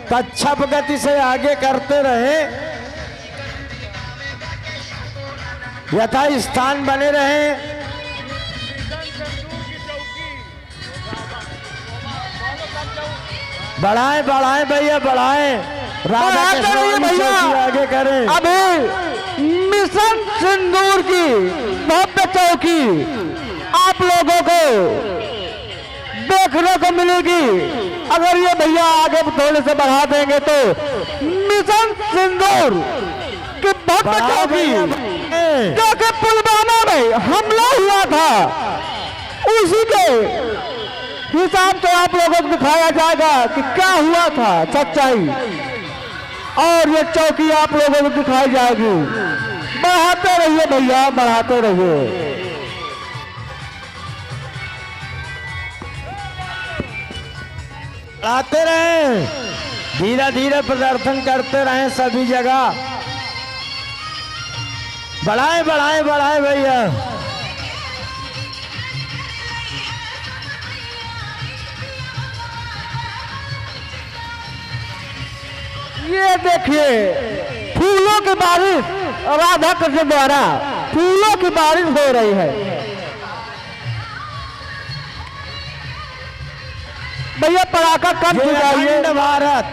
तत्क्षप गति से आगे करते रहें, यथा स्थान बने रहें। बढ़ाएं बढ़ाएं भैया बढ़ाएं। राधा बढ़ाते कृष्ण रहिए वाली भैया। चौकी आगे करें। अभी मिशन सिंदूर की भव्य चौकी आप लोगों को देखने को मिलेगी। अगर ये भैया आगे थोड़े से बढ़ा देंगे तो मिशन सिंदूर की भव्य बढ़ाओ चौकी भैया। जो कि पुलवामा में हमला हुआ था उसी के हिसाब से आप लोगों को दिखाया जाएगा कि क्या हुआ था सच्चाई, और ये चौकी आप लोगों को दिखाई जाएगी। बढ़ाते रहिए भैया, बढ़ाते रहिए। बढ़ाते रहें, धीरे धीरे प्रदर्शन करते रहें सभी जगह। बढ़ाएं बढ़ाएं बढ़ाएं भैया। ये देखिए फूलों की बारिश, राधा कृष्ण द्वारा फूलों की बारिश हो रही है। भैया पटाखा कम ये छुड़ाइए। अखंड भारत।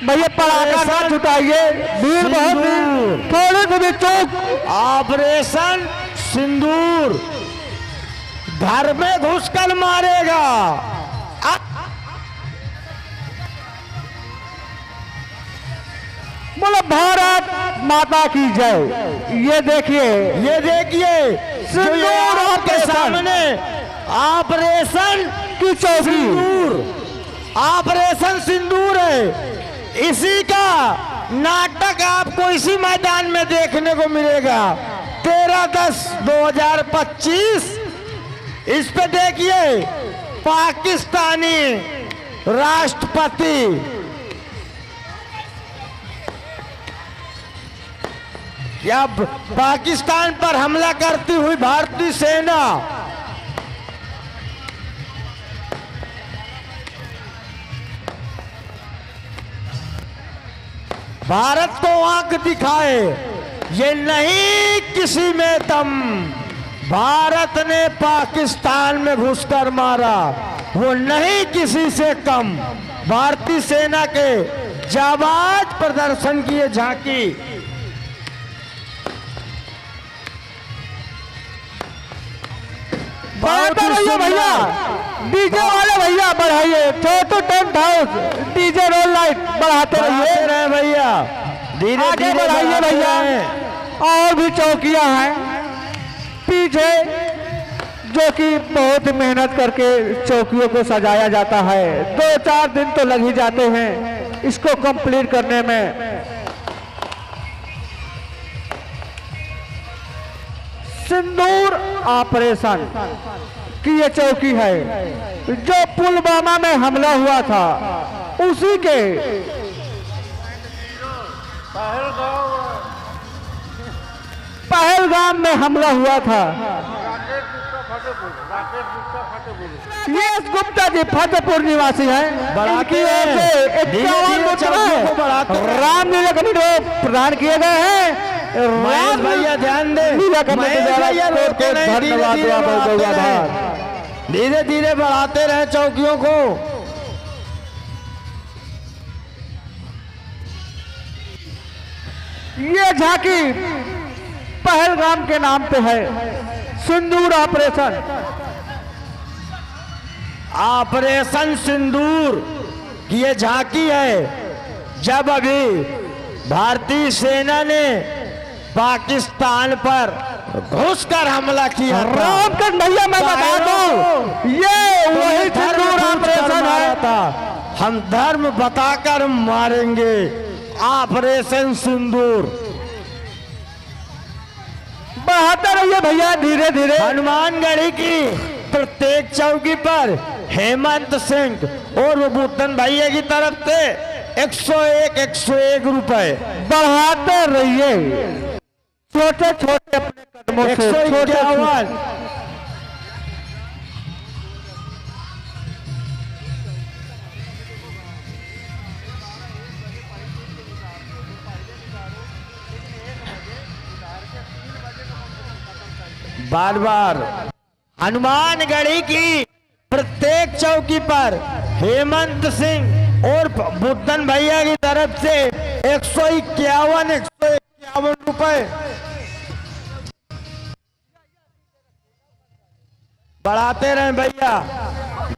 भैया पटाखा ना छुटाइए, भीड़ बहुत है, थोड़े से भी चौक। ऑपरेशन सिंदूर घर में घुसकर मारेगा। बोलो भारत माता की जय। ये देखिए ये देखिए जो ये आपके सामने ऑपरेशन की चौकी, सिंदूर, ऑपरेशन सिंदूर है। इसी का नाटक आपको इसी मैदान में देखने को मिलेगा 13/10/2025। इस पे देखिए पाकिस्तानी राष्ट्रपति या पाकिस्तान पर हमला करती हुई भारतीय सेना भारत को आंख दिखाए, ये नहीं किसी में दम। भारत ने पाकिस्तान में घुसकर मारा, वो नहीं किसी से कम। भारतीय सेना के जाबाज प्रदर्शन की ये झांकी बढ़ाते रहिए भैया। डीजे वाले भैया बढ़ाइए, Chhotu tent house DJ roll light बढ़ाते रहिए। रहे भैया, धीरे आगे धीरे बढ़ाइए भैया। और भी चौकियां हैं पीछे जो कि बहुत मेहनत करके चौकियों को सजाया जाता है। 2-4 दिन तो लग ही जाते हैं इसको कंप्लीट करने में। सिंदूर ऑपरेशन की ये चौकी है जो पुलवामा में हमला हुआ था उसी के पहलगाम में हमला हुआ था। यश गुप्ता जी फतेहपुर निवासी हैं। बढ़ाते इनकी ओर से हैं। 51 धीरे-धीरे चौकियों को बढ़ाते मुद्राएं हैं। रामलीला कमेटी को प्रदान किए गए हैं। महेश भैया ध्यान दे, लीला कमेटी महेश द्वारा भैया कोट रोके कोट नहीं, धन्यवाद धीरे-धीरे बहुत बहुत बढ़ाते आभार। रहें। धीरे धीरे बढ़ाते रहे चौकियों को। ये झांकी पहलगाम के नाम पे है, सिंदूर ऑपरेशन। ऑपरेशन सिंदूर की ये झांकी है जब अभी भारतीय सेना ने पाकिस्तान पर घुसकर हमला किया था। रामकंड भैया मैं बता दूं ये वही सिंदूर ऑपरेशन है। था, हम धर्म बताकर मारेंगे। ऑपरेशन सिंदूर बढ़ाते रहिए भैया धीरे धीरे। हनुमानगढ़ी की प्रत्येक चौकी पर हेमंत सिंह और बुद्धन भैया की तरफ से 101 रुपए बढ़ाते रहिए छोटे छोटे अपने कदमों से। 151 151 बार बार हनुमानगढ़ी की प्रत्येक चौकी पर हेमंत सिंह और बुद्धन भैया की तरफ से 151 रुपए बढ़ाते रहे भैया।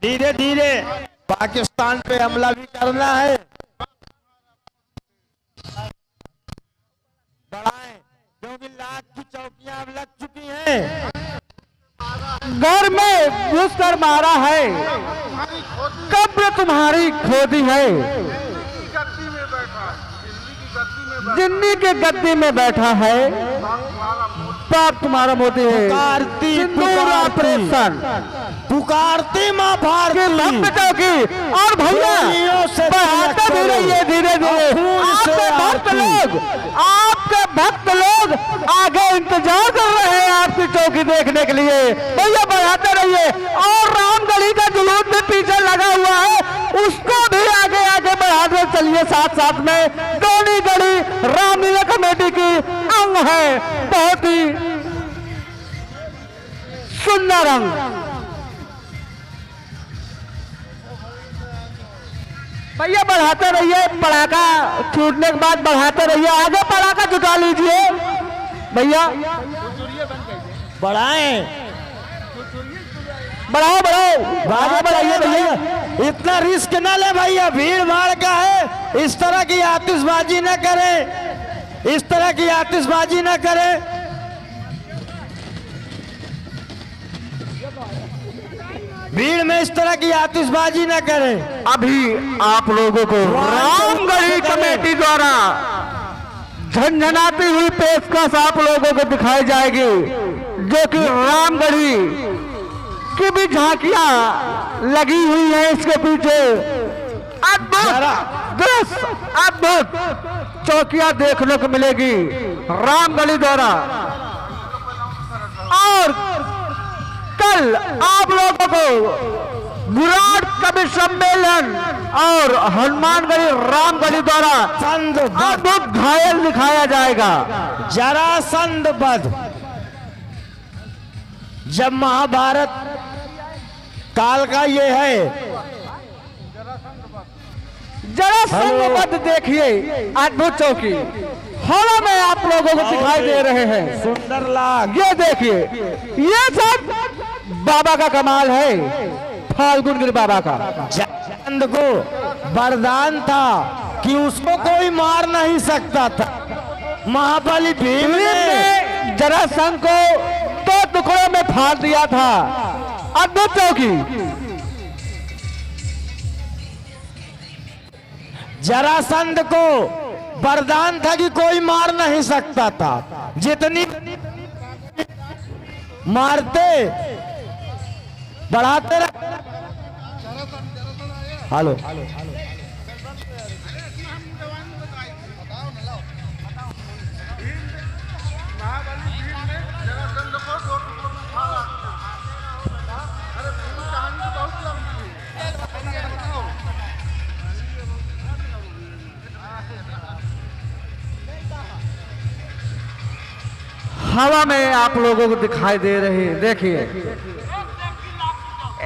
धीरे धीरे पाकिस्तान पे हमला भी करना है, बढ़ाएं क्योंकि लाख की चौकियां अब लग चुकी हैं। घर में घुसकर मारा है, कब्र तुम्हारी खोदी है, दिल्ली के गद्दी में बैठा है, बाप तुम्हारा मोदी है। पुकारती सिंदूर ऑपरेशन पुकारती माँ भारती चौकी और भैया बढ़ाते भी रहिए धीरे धीरे। आपके भक्त लोग आगे इंतजार कर रहे हैं आपकी चौकी देखने के लिए। भैया बढ़ाते रहिए और रामगढ़ी का जुलूस भी पीछे लगा हुआ है, उसको भी आगे आगे बढ़ाते चलिए। साथ साथ में दोनी गढ़ी रामलीला कमेटी की अंग है, बहुत ही सुंदर अंग। भैया बढ़ाते रहिए, पड़ाका छूटने के बाद बढ़ाते रहिए, आगे पड़ाका जुटा लीजिए भैया। बढ़ाएं, बढ़ाओ बढ़ाओ आगे बढ़ाइए भैया। इतना रिस्क ना ले भैया, भीड़ भाड़ का है। इस तरह की आतिशबाजी ना करें, इस तरह की आतिशबाजी ना करें। भीड़ में इस तरह की आतिशबाजी ना करें। अभी आप लोगों को रामगढ़ी कमेटी द्वारा झंझनाती हुई पेशकश आप लोगों को दिखाई जाएगी, जो कि रामगढ़ी की भी झांकियां लगी हुई है इसके पीछे। अद्भुत दृश्य, अद्भुत चौकियां देखने को मिलेगी रामगढ़ी द्वारा। और कल आप लोगों को विराट कवि सम्मेलन और हनुमानगढ़ी रामगढ़ी द्वारा अद्भुत घायल दिखाया जाएगा। जरासंध वध, जब महाभारत काल का ये है, जरासंध वध देखिए, अद्भुत चौकी हवा में आप लोगों को दिखाई दे रहे हैं। सुंदर लाग, ये देखिए, ये सब बाबा का कमाल है, फाल्गुन गिरी बाबा का। जरासंध को वरदान था कि उसको कोई मार नहीं सकता था। महाबली भीम ने जरासंध को दो टुकड़ों में फाड़ दिया था। अद्भुत चौकी, जरासंध को वरदान था कि कोई मार नहीं सकता था। जितनी मारते बढ़ाते रहे। हेलो, हवा में आप लोगों को दिखाई दे रही है। देखिए,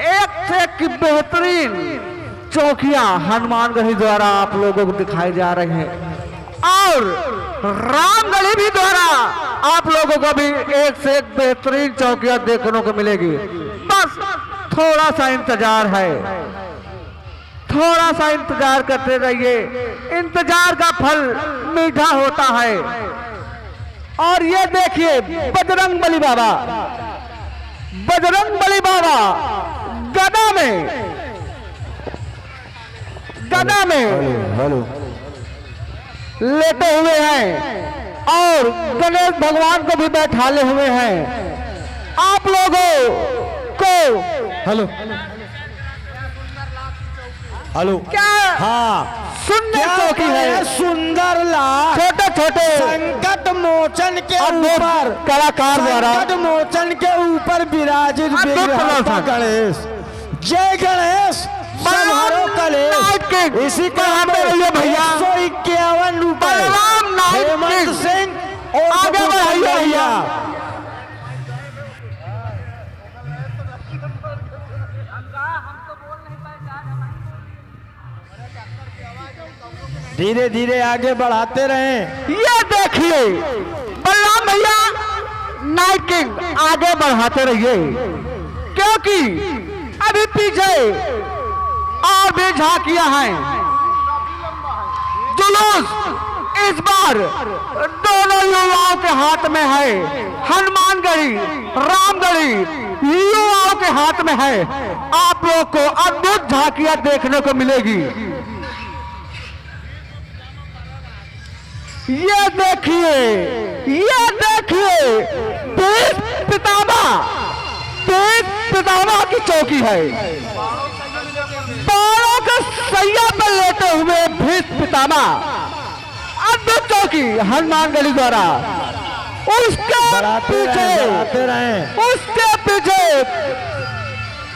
एक से एक की बेहतरीन चौकियां हनुमानगढ़ी द्वारा आप लोगों को दिखाई जा रही हैं और रामगढ़ी भी द्वारा आप लोगों को भी एक से एक बेहतरीन चौकियां देखने को मिलेगी। बस थोड़ा सा इंतजार है, थोड़ा सा इंतजार करते रहिए, इंतजार का फल मीठा होता है। और ये देखिए, बजरंग बली बाबा, बजरंग बली बाबा गदा में लेटे हुए हैं और गणेश भगवान को भी बैठाले हुए हैं। आप लोगों को हेलो हेलो, क्या हाँ सुनने चौकी है। सुंदर लाल, छोटे छोटे संकट मोचन के ऊपर, कलाकार द्वारा संकट मोचन के ऊपर विराजित प्रदर्शन। गणेश, जय गणेश, समारोह कलेश। इसी का भैया 151 रुपए हेमंत सिंह और आगे बढ़ाइए भैया। धीरे धीरे आगे बढ़ाते रहें। ये देखिए बलराम भैया नाइट किंग आगे बढ़ाते रहिए, क्योंकि अभी पीछे और भी झांकियां हैं। जुलूस इस बार दोनों युवाओं के हाथ में है, हनुमानगढ़ी रामगढ़ी युवाओं के हाथ में है। आप लोग को अद्भुत झांकियां देखने को मिलेगी। ये देखिए भीष्म पितामह की चौकी है। बाणों के सैया पर लेते हुए भीष्म पितामह अद्भुत चौकी हनुमानगढ़ी द्वारा। उसके पीछे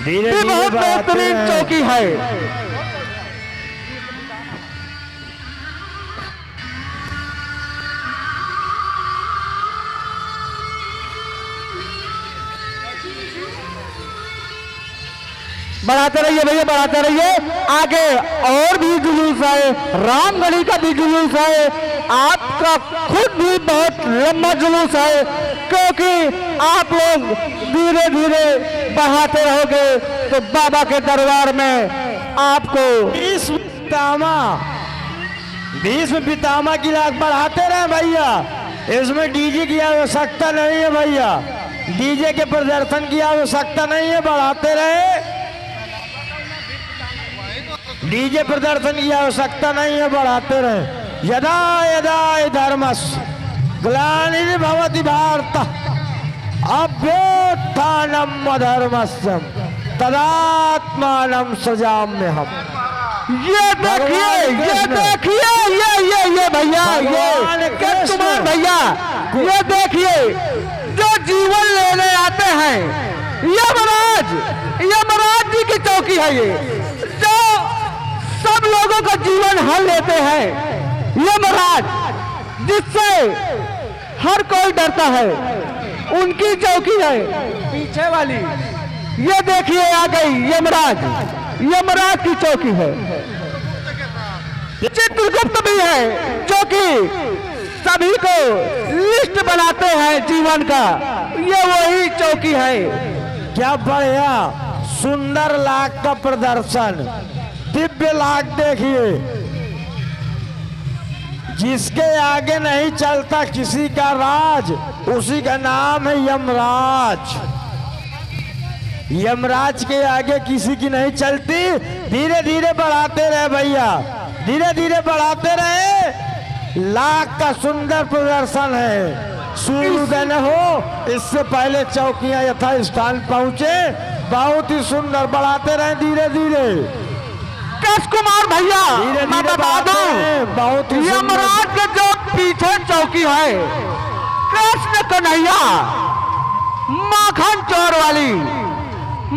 धीरे भी धीरे बहुत बढ़ाते बेहतरीन रहें। चौकी है। बढ़ाते रहिए भैया, बढ़ाते रहिए। आगे और भी जुलूस है, रामगढ़ी का भी जुलूस है, आपका खुद भी बहुत लंबा जुलूस है, क्योंकि आप लोग धीरे धीरे बढ़ाते रहोगे तो बाबा के दरबार में आपको भीष्म पितामह की लाख बढ़ाते रहे भैया। इसमें डीजे की आवश्यकता नहीं है भैया, डीजे के प्रदर्शन की आवश्यकता नहीं है, बढ़ाते रहे। डीजे प्रदर्शन की आवश्यकता नहीं है, बढ़ाते रहे। यदा यदा धर्मस्य ग्लानिर्भवति भारत अभ्युत्थानम् अधर्मस्य तदात्मानं सृजाम्यहम्। ये देखिए ये भैया, ये कुमार भैया, ये देखिए जो जीवन लेने आते हैं यमराज जी की चौकी है। ये जो सब लोगों का जीवन हल लेते हैं यमराज, जिससे हर कोई डरता है, उनकी चौकी है पीछे वाली। ये देखिए आ गई यमराज की चौकी है। चित्रगुप्त भी है, जो कि सभी को लिस्ट बनाते हैं जीवन का, ये वही चौकी है। क्या बढ़िया सुंदर लाख का प्रदर्शन, दिव्य लाख देखिए। जिसके आगे नहीं चलता किसी का राज, उसी का नाम है यमराज। यमराज के आगे किसी की नहीं चलती। धीरे धीरे बढ़ाते रहे भैया, धीरे धीरे बढ़ाते रहे। लाख का सुंदर प्रदर्शन है। सूर्योदय न हो इससे पहले चौकियां यथा स्थान पहुंचे। बहुत ही सुंदर, बढ़ाते रहे धीरे धीरे। कृष्ण कुमार भैया मैं बता दूं, बहुत ही यमराज के जो पीछे चौकी है कृष्ण कन्हैया माखन चोर वाली,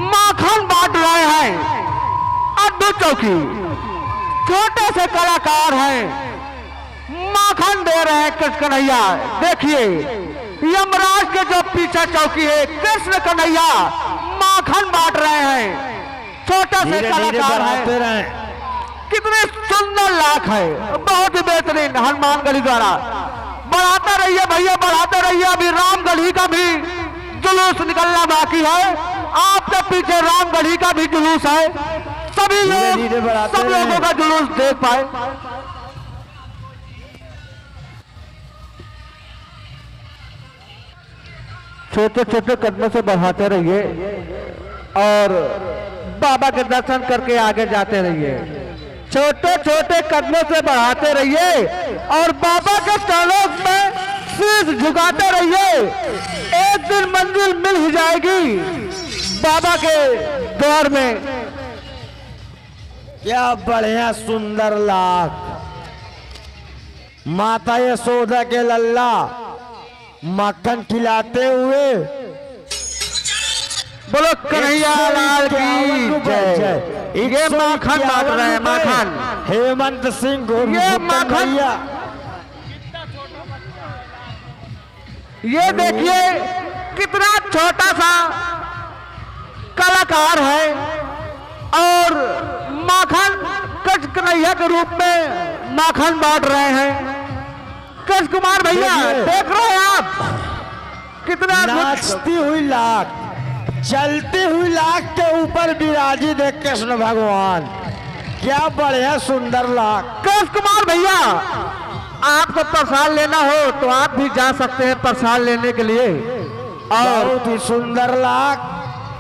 माखन बांट रहे हैं। अद्भुत चौकी, छोटे से कलाकार हैं, माखन दे रहे हैं कृष्ण कन्हैया। देखिए यमराज के जो पीछे चौकी है कृष्ण कन्हैया माखन बांट रहे हैं, छोटे से कलाकार हैं। कितने सुंदर लाख है, बहुत ही बेहतरीन हनुमानगढ़ी द्वारा। बढ़ाते रहिए भैया, बढ़ाते रहिए। अभी रामगढ़ी का भी जुलूस निकलना बाकी है, आपके पीछे रामगढ़ी का भी जुलूस है। सभी लोग सब लोगों का जुलूस देख पाए। छोटे छोटे कदमों से बढ़ाते रहिए और बाबा के दर्शन करके आगे जाते रहिए। छोटे छोटे कदमों से बढ़ाते रहिए और बाबा के चरणों में शीश झुकाते रहिए। एक दिन मंजिल मिल ही जाएगी बाबा के द्वार में। क्या बढ़िया सुंदर लाख। माता यशोदा के लल्ला मक्खन खिलाते हुए बोलो कन्हैया लाल की जय। ये माखन बांट रहे हैं, माखन। हेमंत सिंह ये माखन, ये देखिए कितना छोटा सा कलाकार है और माखन कन्हैया के रूप में माखन बांट रहे हैं। कृष्ण कुमार भैया देख रहे हैं आप कितना नाचती हुई लाख, चलती हुई लाख के ऊपर विराजित है कृष्ण भगवान। क्या बढ़िया सुंदर लाख। कृष्ण कुमार भैया आपको प्रसाद लेना हो तो आप भी जा सकते हैं प्रसाद लेने के लिए। और बहुत ही सुंदर लाख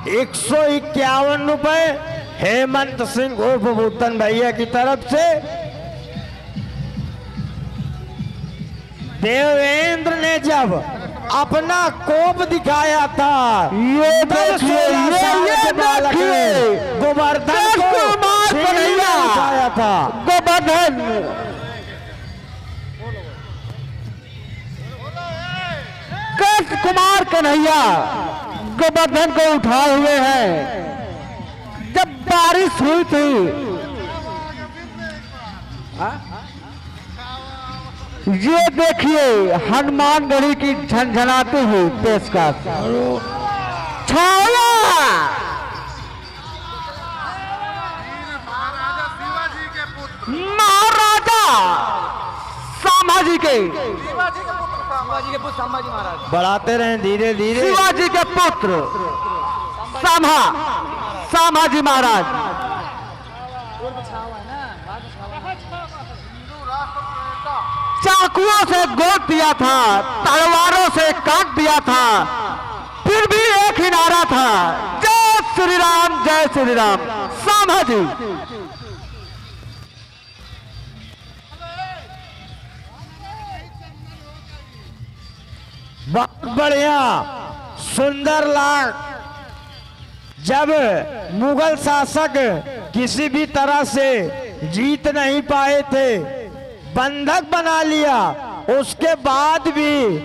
151 रुपए हेमंत सिंह उर्फ बुद्धन भैया की तरफ से। देवेंद्र ने जब अपना कोप दिखाया था, ये देखिए, ये देखिए गोवर्धन को कन्हैया दिखाया था। गोवर्धन कृष्ण कुमार कन्हैया गोवर्धन को उठाए हुए हैं। जब बारिश हुई थी ये देखिए हनुमानगढ़ी की झनझनाती हुई पेशकश छाया महाराजा संभाजी के बढ़ाते रहे धीरे धीरे। शिवाजी के पुत्र संभाजी महाराज चाकुओं से गोद दिया था, तलवारों से काट दिया था, फिर भी एक ही नारा था, जय श्री राम जय श्री राम। संभाजी बहुत बढ़िया सुंदर लाख। जब मुगल शासक किसी भी तरह से जीत नहीं पाए थे, बंधक बना लिया, उसके बाद भी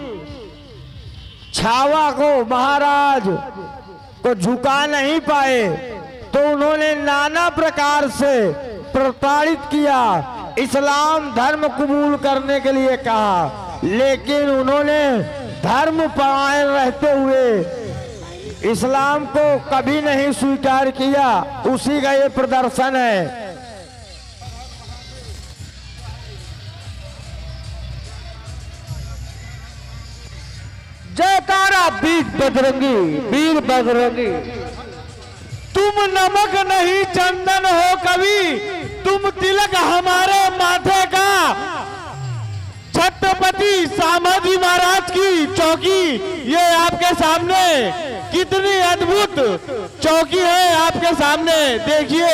छावा को महाराज को झुका नहीं पाए, तो उन्होंने नाना प्रकार से प्रताड़ित किया, इस्लाम धर्म कबूल करने के लिए कहा, लेकिन उन्होंने धर्म परायण रहते हुए इस्लाम को कभी नहीं स्वीकार किया। उसी का ये प्रदर्शन है। जयकारा वीर बजरंगी। तुम नमक नहीं चंदन हो कभी, तुम तिलक हमारे माथे का। छत्रपति संभाजी महाराज की चौकी ये आपके सामने, कितनी अद्भुत चौकी है आपके सामने देखिए।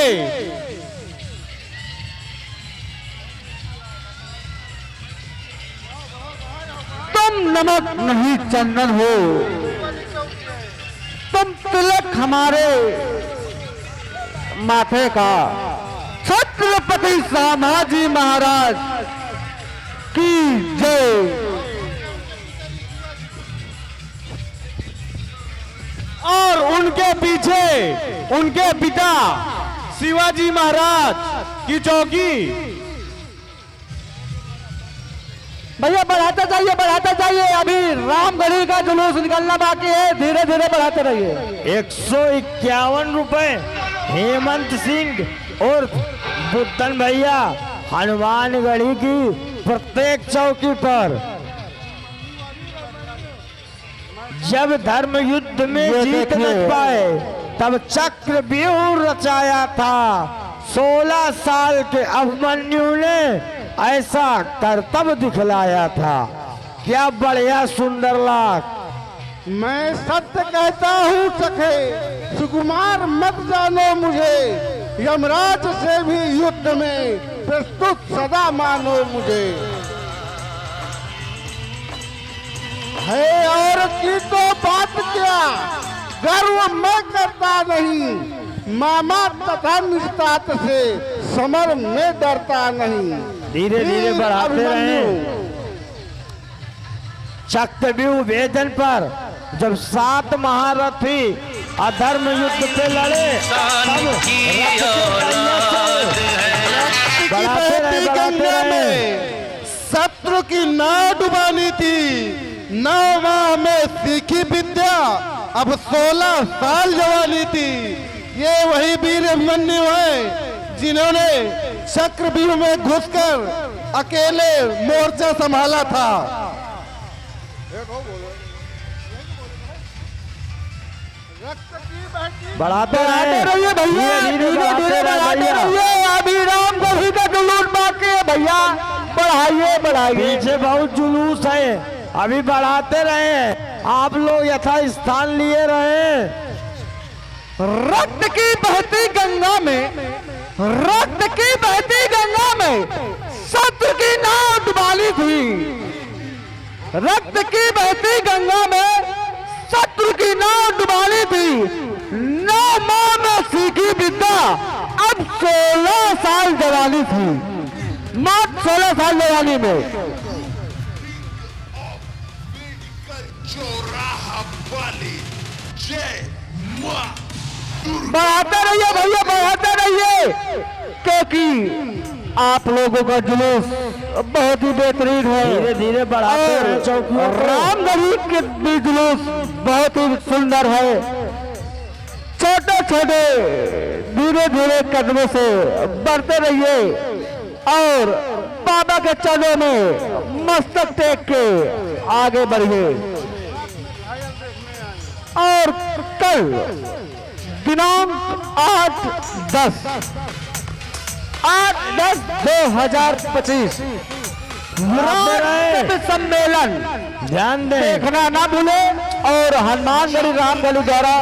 तुम नमक नहीं चंदन हो, तुम तिलक हमारे माथे का। छत्रपति संभाजी महाराज की जय। और उनके पीछे उनके पिता शिवाजी महाराज की चौकी। भैया बढ़ाते जाइए, अभी रामगढ़ी का जुलूस निकलना बाकी है, धीरे धीरे बढ़ाते रहिए। 151 रुपए हेमंत सिंह और बुद्धन भैया हनुमानगढ़ी की प्रत्येक चौकी पर। जब धर्म युद्ध में जीत न पाए तब चक्रव्यूह रचाया था। 16 साल के अभिमन्यु ने ऐसा करतब दिखलाया था। क्या बढ़िया सुंदर लाख। मैं सत्य कहता हूँ सखे, सुकुमार मत जानो मुझे, यमराज से भी युद्ध में प्रस्तुत सदा मानो मुझे। है और की तो बात क्या, गर्व मैं करता नहीं, मामा तथा निस्तात से समर में डरता नहीं। धीरे धीरे बढ़ाते रहे। चक्रव्यूह भेदन पर जब 7 महारथी अधर्म युद्ध पे लड़े तब बढ़ाते रहे। शत्रु की नाव डुबानी थी, 9 माह में सीखी विद्या, अब 16 साल जवानी थी। ये वही वीर अभिमन्यु है जिन्होंने चक्रव्यूह में घुसकर अकेले मोर्चा संभाला था। बढ़ाते रहिए भैया, धीरे धीरे बढ़ाते रहिए। अभी रामगढ़ी का जुलूस बाकी है भैया, बढ़ाइए बढ़ाइए। पीछे बहुत जुलूस है, अभी बढ़ाते रहे। आप लोग यथा स्थान लिए रहे। रक्त की बहती गंगा में, रक्त की बहती गंगा में शत्रु की नाव डुबाली थी। रक्त की बहती गंगा में शत्रु की नाव डुबाली थी। 9 माह में सीखी विद्या, अब 16 साल जवानी थी। मात्र 16 साल जवानी में। बढ़ाते रहिए भैया, बढ़ाते रहिए, क्योंकि आप लोगों का जुलूस बहुत ही बेहतरीन है। धीरे धीरे बढ़ाते रहे चौकियों को। रामगढ़ी के भी जुलूस बहुत ही सुंदर है। छोटे छोटे धीरे धीरे कदमों से बढ़ते रहिए और बाबा के चरणों में मस्तक टेक के आगे बढ़िए। और कल दिनांक 8/10/2025 सम्मेलन ध्यान दें। देखना ना भूले। और हनुमानगढ़ी रामगढ़ी द्वारा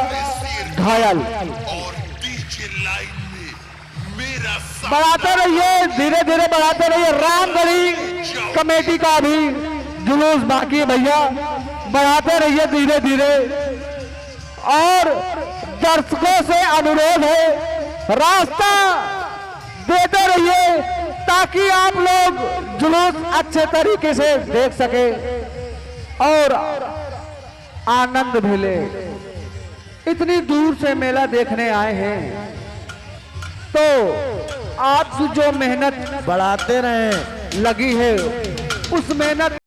घायल बढ़ाते रहिए, धीरे धीरे बढ़ाते रहिए। रामगढ़ी कमेटी का भी जुलूस बाकी है भैया, बढ़ाते रहिए धीरे धीरे। और दर्शकों से अनुरोध है, रास्ता देते रहिए ताकि आप लोग जुलूस अच्छे तरीके से देख सके और आनंद भी ले। इतनी दूर से मेला देखने आए हैं तो आपकी जो मेहनत बढ़ाते रहे लगी है उस मेहनत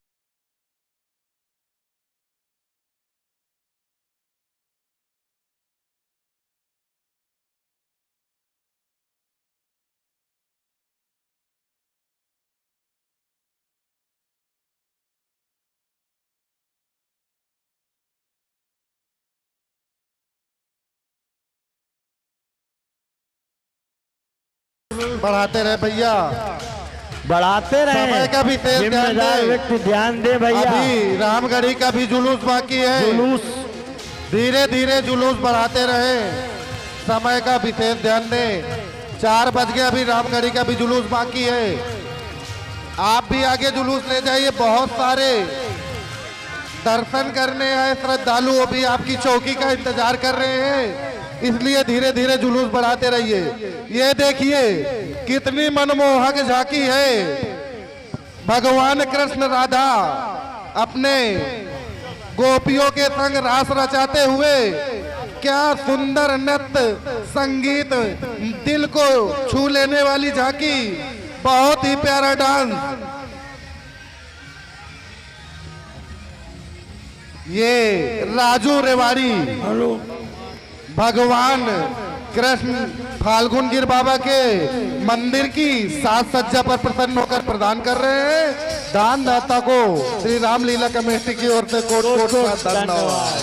बढ़ाते रहे भैया, बढ़ाते रहे। समय का भी तेज ध्यान जिम्मेदार दें। व्यक्ति ध्यान दे भैया। अभी रामगढ़ी का भी जुलूस बाकी है। जुलूस धीरे धीरे जुलूस बढ़ाते रहे, समय का विशेष ध्यान दें। 4 बज गए, अभी रामगढ़ी का भी जुलूस बाकी है। आप भी आगे जुलूस ले जाइए। बहुत सारे दर्शन करने आए श्रद्धालु वो भी आपकी चौकी का इंतजार कर रहे हैं, इसलिए धीरे धीरे जुलूस बढ़ाते रहिए। ये देखिए कितनी मनमोहक झांकी है। भगवान कृष्ण राधा अपने गोपियों के संग रास रचाते हुए, क्या सुंदर नृत्य संगीत, दिल को छू लेने वाली झांकी, बहुत ही प्यारा डांस। ये राजू रेवाड़ी भगवान कृष्ण फाल्गुन गिर बाबा के मंदिर की साज सज्जा पर प्रसन्न होकर प्रदान कर रहे हैं। दानदाता को श्री रामलीला कमेटी की ओर से कोट कोट का धन्यवाद।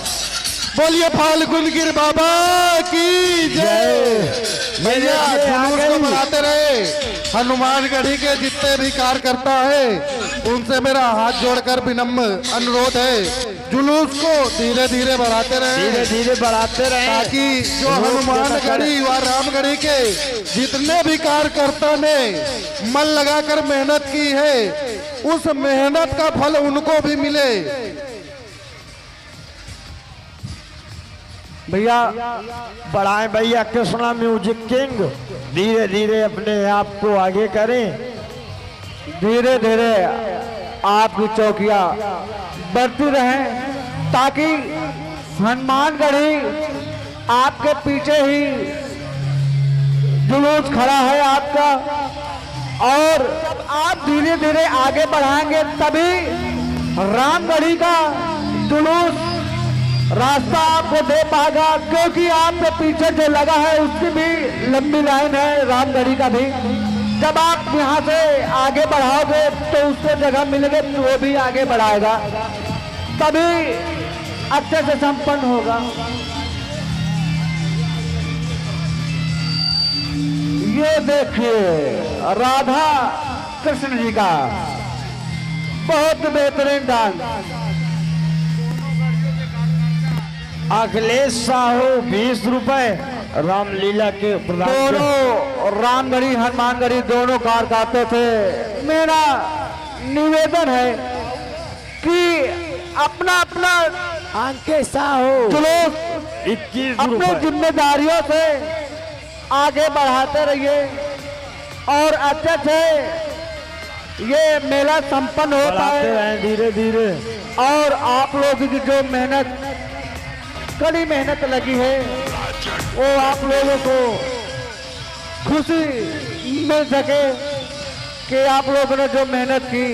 बोलिए फाल्गुन गिर बाबा की जय। भैया जुलूस को बढ़ाते रहे। हनुमानगढ़ी के जितने भी कार्यकर्ता है उनसे मेरा हाथ जोड़कर विनम्र अनुरोध है, जुलूस को धीरे धीरे बढ़ाते रहे, धीरे धीरे बढ़ाते रहे, ताकि जो हनुमानगढ़ी व रामगढ़ी के जितने भी कार्यकर्ता ने मन लगाकर मेहनत की है उस मेहनत का फल उनको भी मिले। भैया बढ़ाएं भैया। कृष्णा म्यूजिक किंग धीरे धीरे अपने आप को आगे करें। धीरे धीरे आपकी चौकियां बढ़ती रहें ताकि हनुमानगढ़ी आपके पीछे ही जुलूस खड़ा है आपका। और जब आप धीरे धीरे आगे बढ़ाएंगे तभी रामगढ़ी का जुलूस रास्ता आपको दे पाएगा, क्योंकि आपके पीछे जो लगा है उसकी भी लंबी लाइन है रामगढ़ी का भी। जब आप यहाँ से आगे बढ़ाओगे तो उसको जगह मिलेगी तो वो भी आगे बढ़ाएगा, तभी अच्छे से संपन्न होगा। ये देखिए राधा कृष्ण जी का बहुत बेहतरीन डांस। अखिलेश साहू 20 रुपए रामलीला के प्रदान किए। दोनों रामगढ़ी हनुमानगढ़ी दोनों कार गाते थे। मेरा निवेदन है कि अपना अपना आंके साहू जुलूस 21 अपने रुपए। जिम्मेदारियों से आगे बढ़ाते रहिए और अच्छे से ये मेला संपन्न होता बढ़ाते है। रहें धीरे धीरे। और आप लोगों की जो मेहनत, कड़ी मेहनत लगी है, वो आप लोगों को खुशी मिल सके कि आप लोगों ने जो मेहनत की।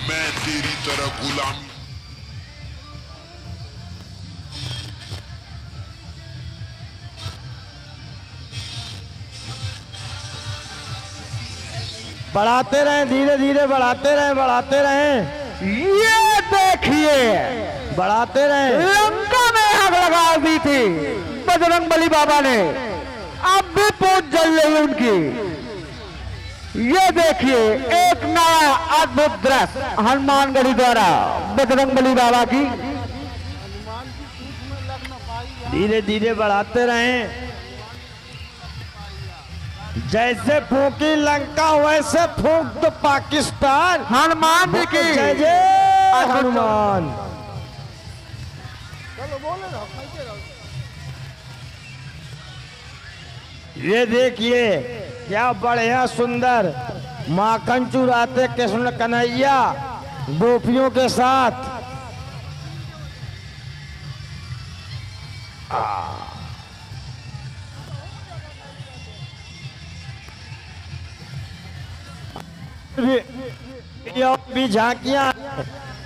मैं तेरी तरह गुलामी बढ़ाते रहें धीरे धीरे, बढ़ाते रहें, बढ़ाते रहें, ये देखिए बढ़ाते रहें। लंका में आग लगा दी थी बजरंग बली बाबा ने, अब भी पूछ जल रही उनकी। ये देखिए एक नया अद्भुत दृश्य हनुमानगढ़ी द्वारा बजरंग बली बाबा की। धीरे धीरे बढ़ाते रहें। जैसे फूकी लंका वैसे फूक दो पाकिस्तान। हनुमान जी की जय जय हनुमान। ये देखिए क्या बढ़िया सुंदर माखन चुराते कृष्ण कन्हैया गोपियों के साथ। भी झांकियां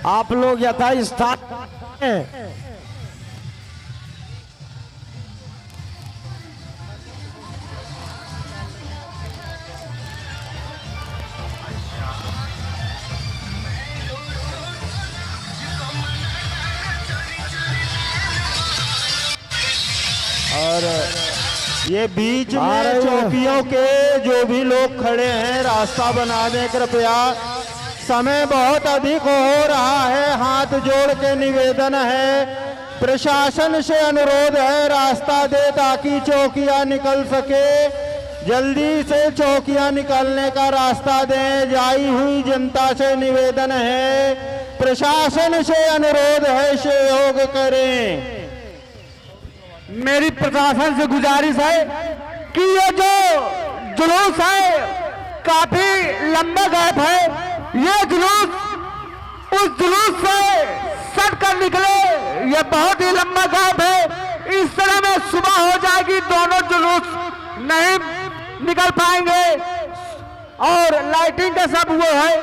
आप लोग यथा स्थान और ये बीच आ में रहे हैं। चौकियों के जो भी लोग खड़े हैं रास्ता बना दें कृपया। समय बहुत अधिक हो रहा है, हाथ जोड़ के निवेदन है, प्रशासन से अनुरोध है रास्ता दे ताकि चौकियां निकल सके। जल्दी से चौकियां निकलने का रास्ता दें। जाई हुई जनता से निवेदन है, प्रशासन से अनुरोध है सहयोग करें। मेरी प्रशासन से गुजारिश है कि ये जो जुलूस है काफी लंबा गैप है, ये जुलूस उस जुलूस से सट कर निकले। ये बहुत ही लंबा गैप है। इस तरह में सुबह हो जाएगी, दोनों जुलूस नहीं निकल पाएंगे और लाइटिंग का सब वो है।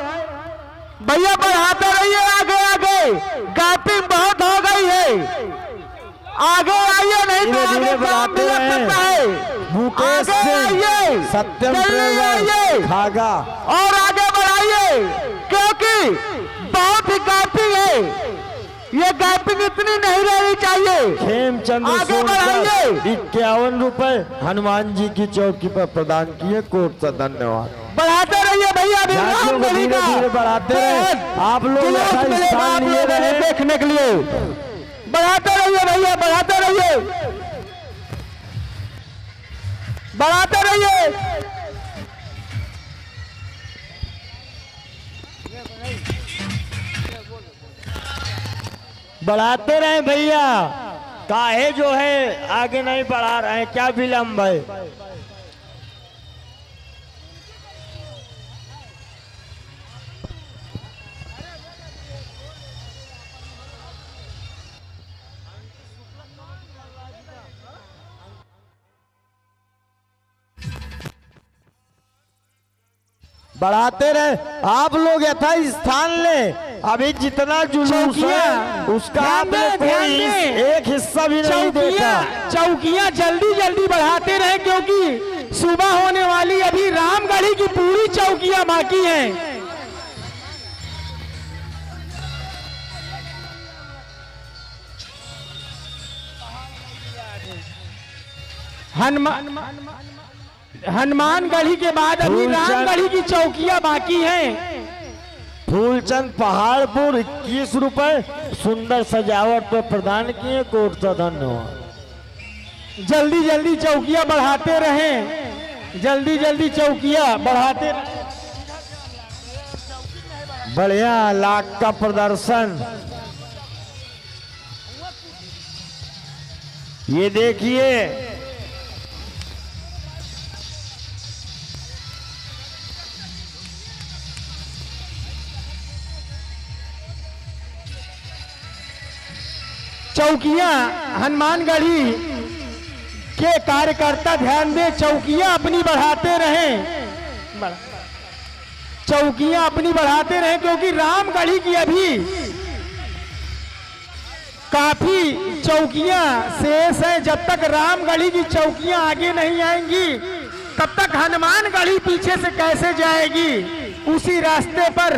भैया बढ़ाते रहिए, आगे आगे गैपिंग बहुत हो गई है। आगे आइए, नहीं तो धीरे धीरे आगे काम बढ़ाते बिगड़ रहें। सकता है। मुकेश आगे सिंह, आइए, सत्यम जल्दी ट्रेवल्स, आइए खागा। और आगे बढ़ाइए, क्योंकि बहुत ही गैपिंग है। ये गैपिंग इतनी नहीं रहनी चाहिए। खेमचंद आगे सोनकर बढ़ाइए। 51 रुपए हनुमान जी की चौकी पर प्रदान किए, कोट से धन्यवाद। बढ़ाते रहिए भैया, अभी झांकियों को रामगढ़ी धीरे का धीरे बढ़ाते रहें। आप लोग जुलूस ऐसा मिलेगा स्थान आप लिए लोगों रहे। को देखने के लिए। बढ़ाते रहिए भैया, बढ़ाते रहिए, बढ़ाते रहिए। बढ़ाते रहे भैया। काहे जो है आगे नहीं बढ़ा रहे हैं, क्या विलंब है। बढ़ाते रहे। आप लोग यथा स्थान ले अभी जितना जुलूस है चौकियां, उसका ध्यान आपने दें, ध्यान कोई दें। एक हिस्सा भी नहीं देखा। चौकियां जल्दी जल्दी बढ़ाते रहे, क्योंकि सुबह होने वाली अभी रामगढ़ी की पूरी चौकियां बाकी हैं। हनुमानगढ़ी के बाद अभी रामगढ़ी की चौकियां बाकी हैं। फूलचंद पहाड़पुर 21 रुपए सुंदर सजावट पे प्रदान किए, कोट सा धन्यवाद। जल्दी जल्दी चौकियां बढ़ाते रहें, जल्दी जल्दी चौकियां बढ़ाते रहें। बढ़िया लाख का प्रदर्शन। ये देखिए चौकियां हनुमानगढ़ी के कार्यकर्ता ध्यान दें, चौकियां अपनी बढ़ाते रहें, चौकियां अपनी बढ़ाते रहें, क्योंकि रामगढ़ी की अभी काफी चौकियां शेष हैं। जब तक रामगढ़ी की चौकियां आगे नहीं आएंगी तब तक हनुमानगढ़ी पीछे से कैसे जाएगी। उसी रास्ते पर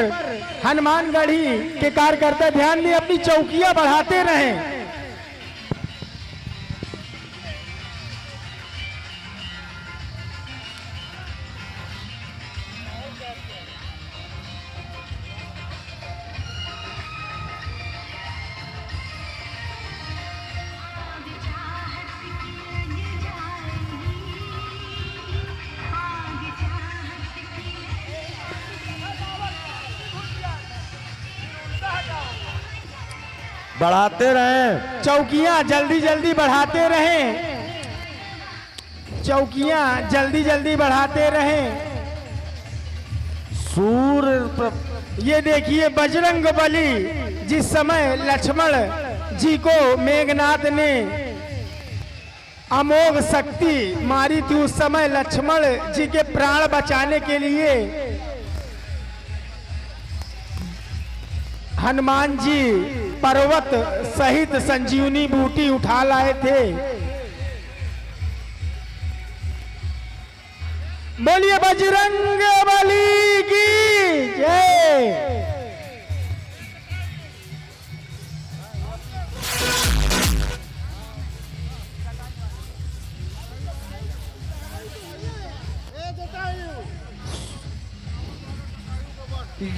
हनुमानगढ़ी के कार्यकर्ता ध्यान दें, अपनी चौकियां बढ़ाते रहें। बढ़ाते रहें, चौकियां जल्दी जल्दी बढ़ाते रहें, चौकियां जल्दी जल्दी बढ़ाते रहें। सूर्य ये देखिए बजरंग बली, जिस समय लक्ष्मण जी को मेघनाथ ने अमोघ शक्ति मारी थी, उस समय लक्ष्मण जी के प्राण बचाने के लिए हनुमान जी पर्वत सहित संजीवनी बूटी उठा लाए थे। बोलिए बजरंग बली की जय।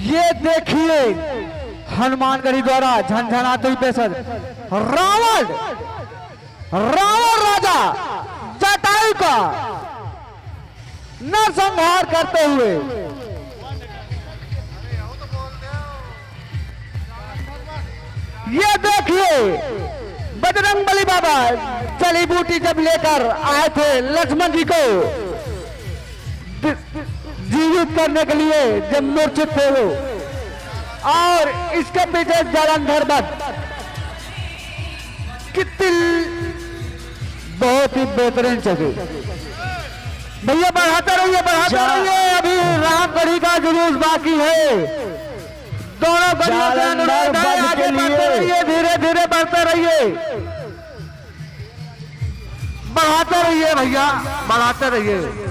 ये देखिए हनुमानगढ़ी द्वारा झंझनाती बेसर रावण राजा जटायु का नरसंहार करते हुए ये देखिए बजरंगबली बाबा जड़ी बूटी जब लेकर आए थे लक्ष्मण जी को जीवित करने के लिए, जब मूर्छित थे वो, और इसके पीछे जालंधर बट कितनी बहुत ही बेहतरीन जगह। भैया बढ़ाते रहिए अभी रामगढ़ी का जुलूस बाकी है। दोनों जालंधर बट आगे के बढ़ते लिए रहिए, धीरे धीरे बढ़ते रहिए, बढ़ाते रहिए भैया, बढ़ाते रहिए।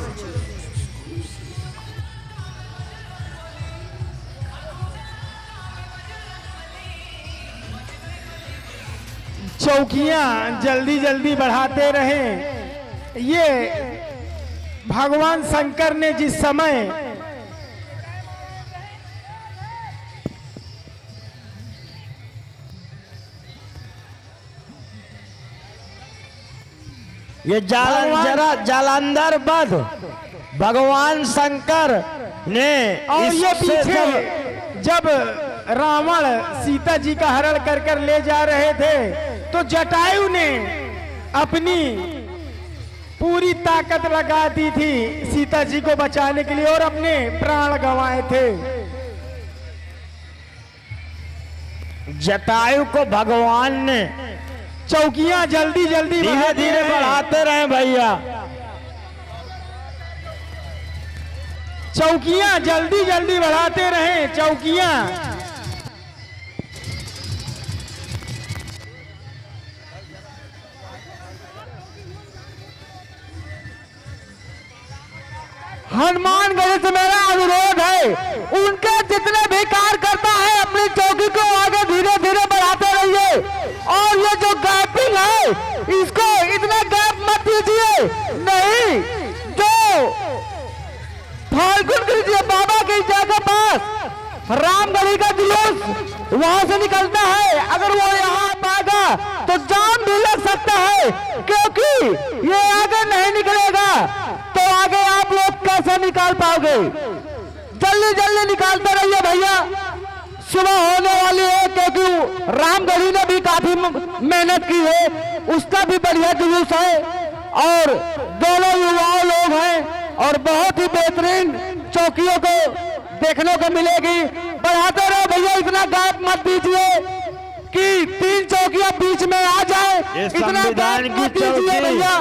चौकियां जल्दी जल्दी बढ़ाते रहें। ये भगवान शंकर ने जिस समय ये जालंधर बध भगवान शंकर ने और ये इससे पीछे जब रावण सीता जी का हरण कर कर ले जा रहे थे तो जटायु ने अपनी पूरी ताकत लगा दी थी सीता जी को बचाने के लिए और अपने प्राण गंवाए थे। जटायु को भगवान ने चौकियां जल्दी जल्दी धीरे धीरे बढ़ाते रहे भैया। चौकियां जल्दी जल्दी बढ़ाते रहें, चौकियां हनुमानगढ़ी से मेरा अनुरोध है, उनके जितने भी कार्यकर्ता है अपनी चौकी को आगे धीरे धीरे बढ़ाते रहिए। और ये जो गैपिंग है इसको इतना गैप मत दीजिए, नहीं जो फाल्गुन गिरिजी बाबा की जगह पास रामगढ़ी का जुलूस वहां से निकलता है, अगर वो यहाँ पाएगा तो जाम भी लग सकता है, क्योंकि ये आगे नहीं निकलेगा तो आगे आप लोग कैसे निकाल पाओगे। जल्दी जल्दी निकालते रहिए भैया, सुबह होने वाली है, क्योंकि रामगढ़ी ने भी काफी मेहनत की है, उसका भी बढ़िया जुलूस है और दोनों युवाओं लोग हैं और बहुत ही बेहतरीन चौकियों को देखने को मिलेगी। बढ़ाते रहो भैया, इतना गैप मत दीजिए कि 3 चौकियां बीच में आ जाए, इतना गैप मत दीजिए भैया,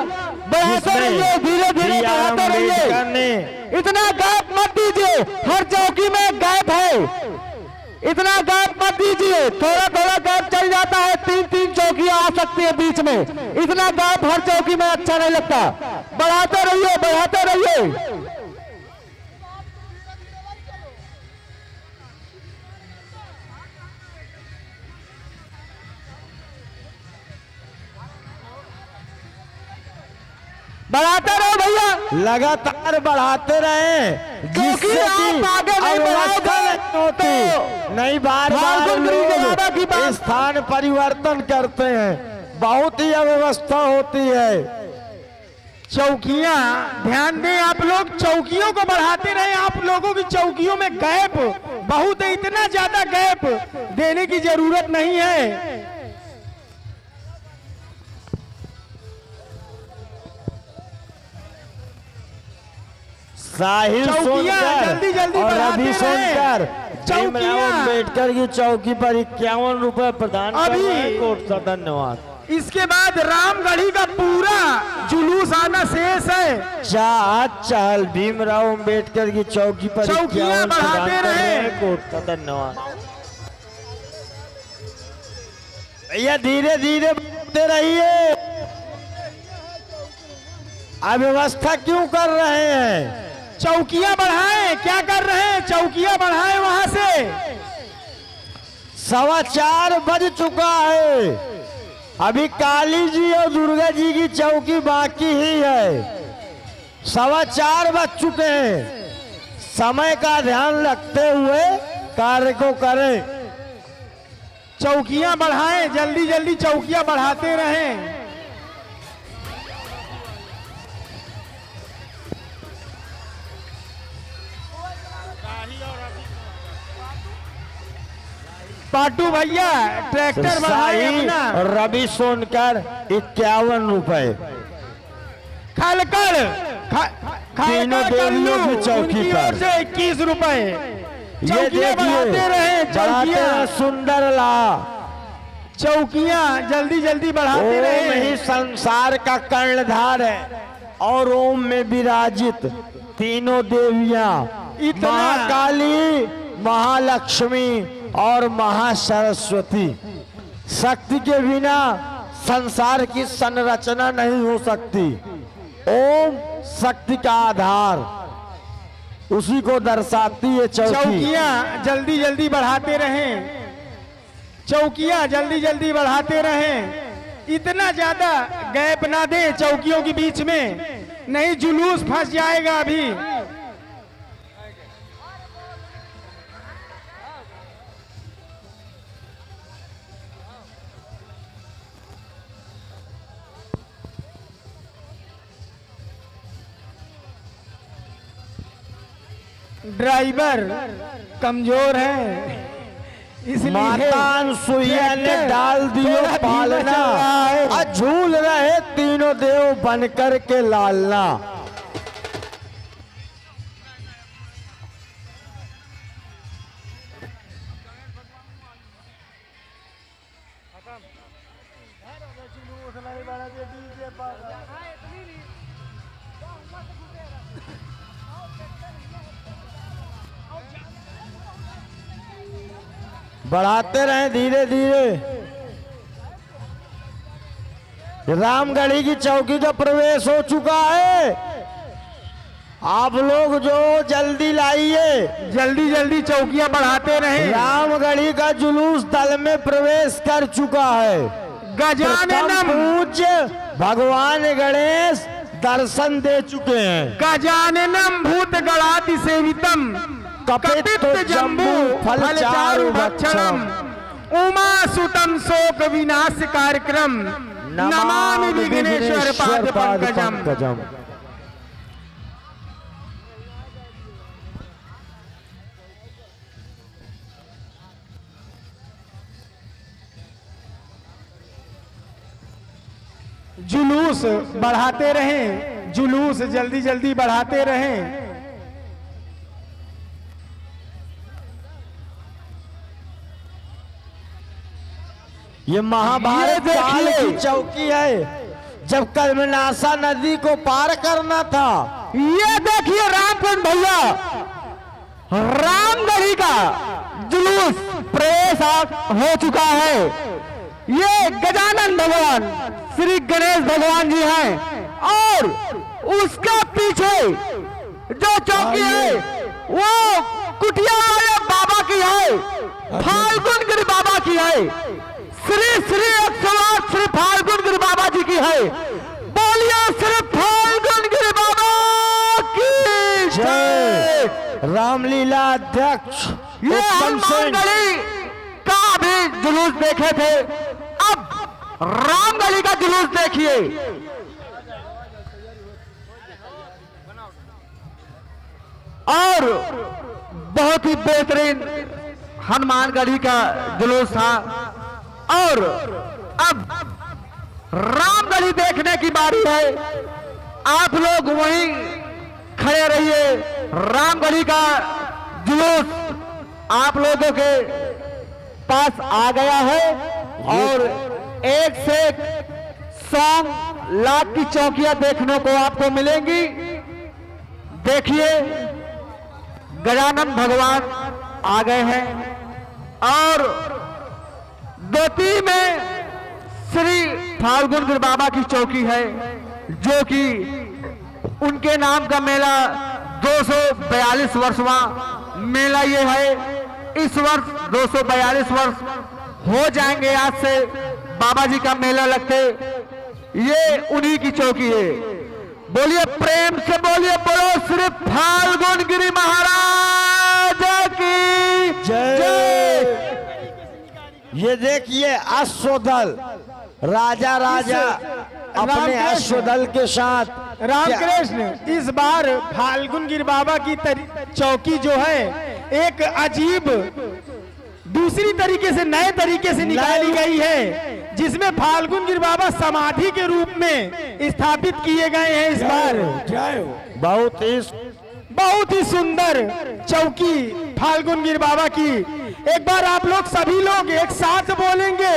बढ़ाते रहिए, धीरे धीरे बढ़ाते रहिए, इतना गैप मत दीजिए, हर चौकी में गैप है, इतना गैप मत दीजिए, थोड़ा थोड़ा गैप चल जाता है, 3-3 चौकियां आ सकती है बीच में, इतना गैप हर चौकी में अच्छा नहीं लगता। बढ़ाते रहिए, बढ़ाते रहिए। बढ़ाते रहो भैया, लगातार बढ़ाते रहे, क्योंकि आप आगे नहीं बढ़ाओगे तो नहीं, बार बार लोग स्थान परिवर्तन करते हैं, बहुत ही अव्यवस्था होती है। चौकियां ध्यान दें आप लोग, चौकियों को बढ़ाते रहे, आप लोगों की चौकियों में गैप बहुत है, इतना ज्यादा गैप देने की जरूरत नहीं है। साहिल सोनकर जल्दी जल्दी और बढ़ाते रवि रहे। सोनकर चौकियां अम्बेडकर की चौकी पर 51 रुपए प्रदान कर अभी रहे हैं। कोर्ट का धन्यवाद। इसके बाद रामगढ़ी का पूरा जुलूस आना शेष है। चहल भीमराव अम्बेडकर की चौकी पर चौकियां 51 बढ़ाते प्रदान कर रहे रहे। हैं। कोर्ट का धन्यवाद। भैया धीरे धीरे बढ़ते रहिए, अव्यवस्था क्यों कर रहे हैं? चौकियां बढ़ाएं, क्या कर रहे हैं? चौकियां बढ़ाएं वहां से। 4:15 बज चुका है, अभी काली जी और दुर्गा जी की चौकी बाकी ही है। 4:15 बज चुके हैं, समय का ध्यान रखते हुए कार्य को करें। चौकियां बढ़ाएं, जल्दी जल्दी चौकियां बढ़ाते रहें। पाटू भैया ट्रैक्टर बढ़ाए अपना। और रवि सोनकर 51 रुपए। खलकर तीनों देवियों की चौकी पर 21 रुपए। ये चौकियां बढ़ाते रहे, चौकियां सुंदर ला। चौकियां जल्दी जल्दी बढ़ाते ओम रहे। ही संसार का कर्णधार है और ओम में विराजित तीनों देवियां, इतना- महाकाली, महालक्ष्मी और महासरस्वती। शक्ति के बिना संसार की संरचना नहीं हो सकती। ओम शक्ति का आधार, उसी को दर्शाती है चौकी। चौकियां जल्दी जल्दी बढ़ाते रहें, चौकियां जल्दी जल्दी बढ़ाते रहें। इतना ज्यादा गैप ना दें चौकियों के बीच में, नहीं जुलूस फंस जाएगा अभी। ड्राइवर कमजोर है, इसलिए माता अनसुईया ने ट्रैक्टर डाल दियो थोड़ा धीमा पालना, चल रहा है। और झूल रहे तीनों देव बनकर के लालना। बढ़ाते रहें धीरे धीरे। रामगढ़ी की चौकी का प्रवेश हो चुका है। आप लोग जो जल्दी लाइए, जल्दी जल्दी चौकियां बढ़ाते रहे। रामगढ़ी का जुलूस दल में प्रवेश कर चुका है। गजाननम पूज्य भगवान गणेश दर्शन दे चुके हैं। गजाननम भूत गणाति सेवितम कपित जम्बू फल चारु भक्षणम उमा सुतम शोक विनाश कार्यक्रम नमामि विघ्नेश्वर पाद पंकजम। जुलूस बढ़ाते रहें, जुलूस जल्दी जल्दी बढ़ाते रहें। ये महाभारत काल की चौकी है, जब कर्मनाशा नदी को पार करना था। ये देखिए रामचंद्र भैया, रामगढ़ी का जुलूस प्रवेश हो चुका है। ये गजानन भगवान श्री गणेश भगवान जी हैं और उसके पीछे जो चौकी है वो कुटिया वाले बाबा की है, फाल्गुन गिरी बाबा की है। श्री श्री 108 श्री फाल्गुन गिरी बाबा जी की है। बोलिए श्री फाल्गुन गिरी बाबा की जय। रामलीला अध्यक्ष ये हनुमानगढ़ी का भी जुलूस देखे थे, अब रामगढ़ी का जुलूस देखिए। और बहुत ही बेहतरीन हनुमानगढ़ी का जुलूस था। और अब रामगढ़ी देखने की बारी है। आप लोग वहीं खड़े रहिए। रामगढ़ी का जुलूस आप लोगों के पास आ गया है और एक से एक सॉन्ग लाख की चौकियां देखने को आपको मिलेंगी। देखिए गजानन भगवान आ गए हैं और दोती में श्री फाल्गुन गिरी बाबा की चौकी है, जो कि उनके नाम का मेला 242 वर्षवा मेला ये है। इस वर्ष 242 वर्ष हो जाएंगे आज से बाबा जी का मेला लगते। ये उन्हीं की चौकी है। बोलिए प्रेम से बोलिए, बोलो श्री फाल्गुन गिरी महाराज की जय। ये देखिए अश्वदल, राजा अपने अश्वदल के साथ रामकृष्ण इस बार फाल्गुन गिरी बाबा की चौकी जो है एक अजीब दूसरी तरीके से, नए तरीके से निकाली गई है, जिसमें फाल्गुन गिरी बाबा समाधि के रूप में स्थापित किए गए हैं। इस बार बहुत ही सुंदर चौकी फाल्गुन गिरी बाबा की। एक बार आप लोग सभी लोग एक साथ बोलेंगे,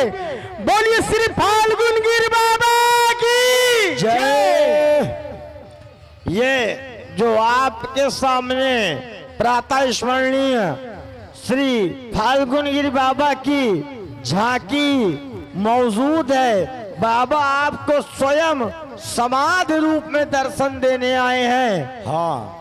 बोलिए श्री फाल्गुन गिरी बाबा की जय। ये जो आपके सामने प्रातः स्मरणीय श्री फाल्गुन गिरी बाबा की झांकी मौजूद है। बाबा आपको स्वयं समाधि रूप में दर्शन देने आए हैं। हाँ।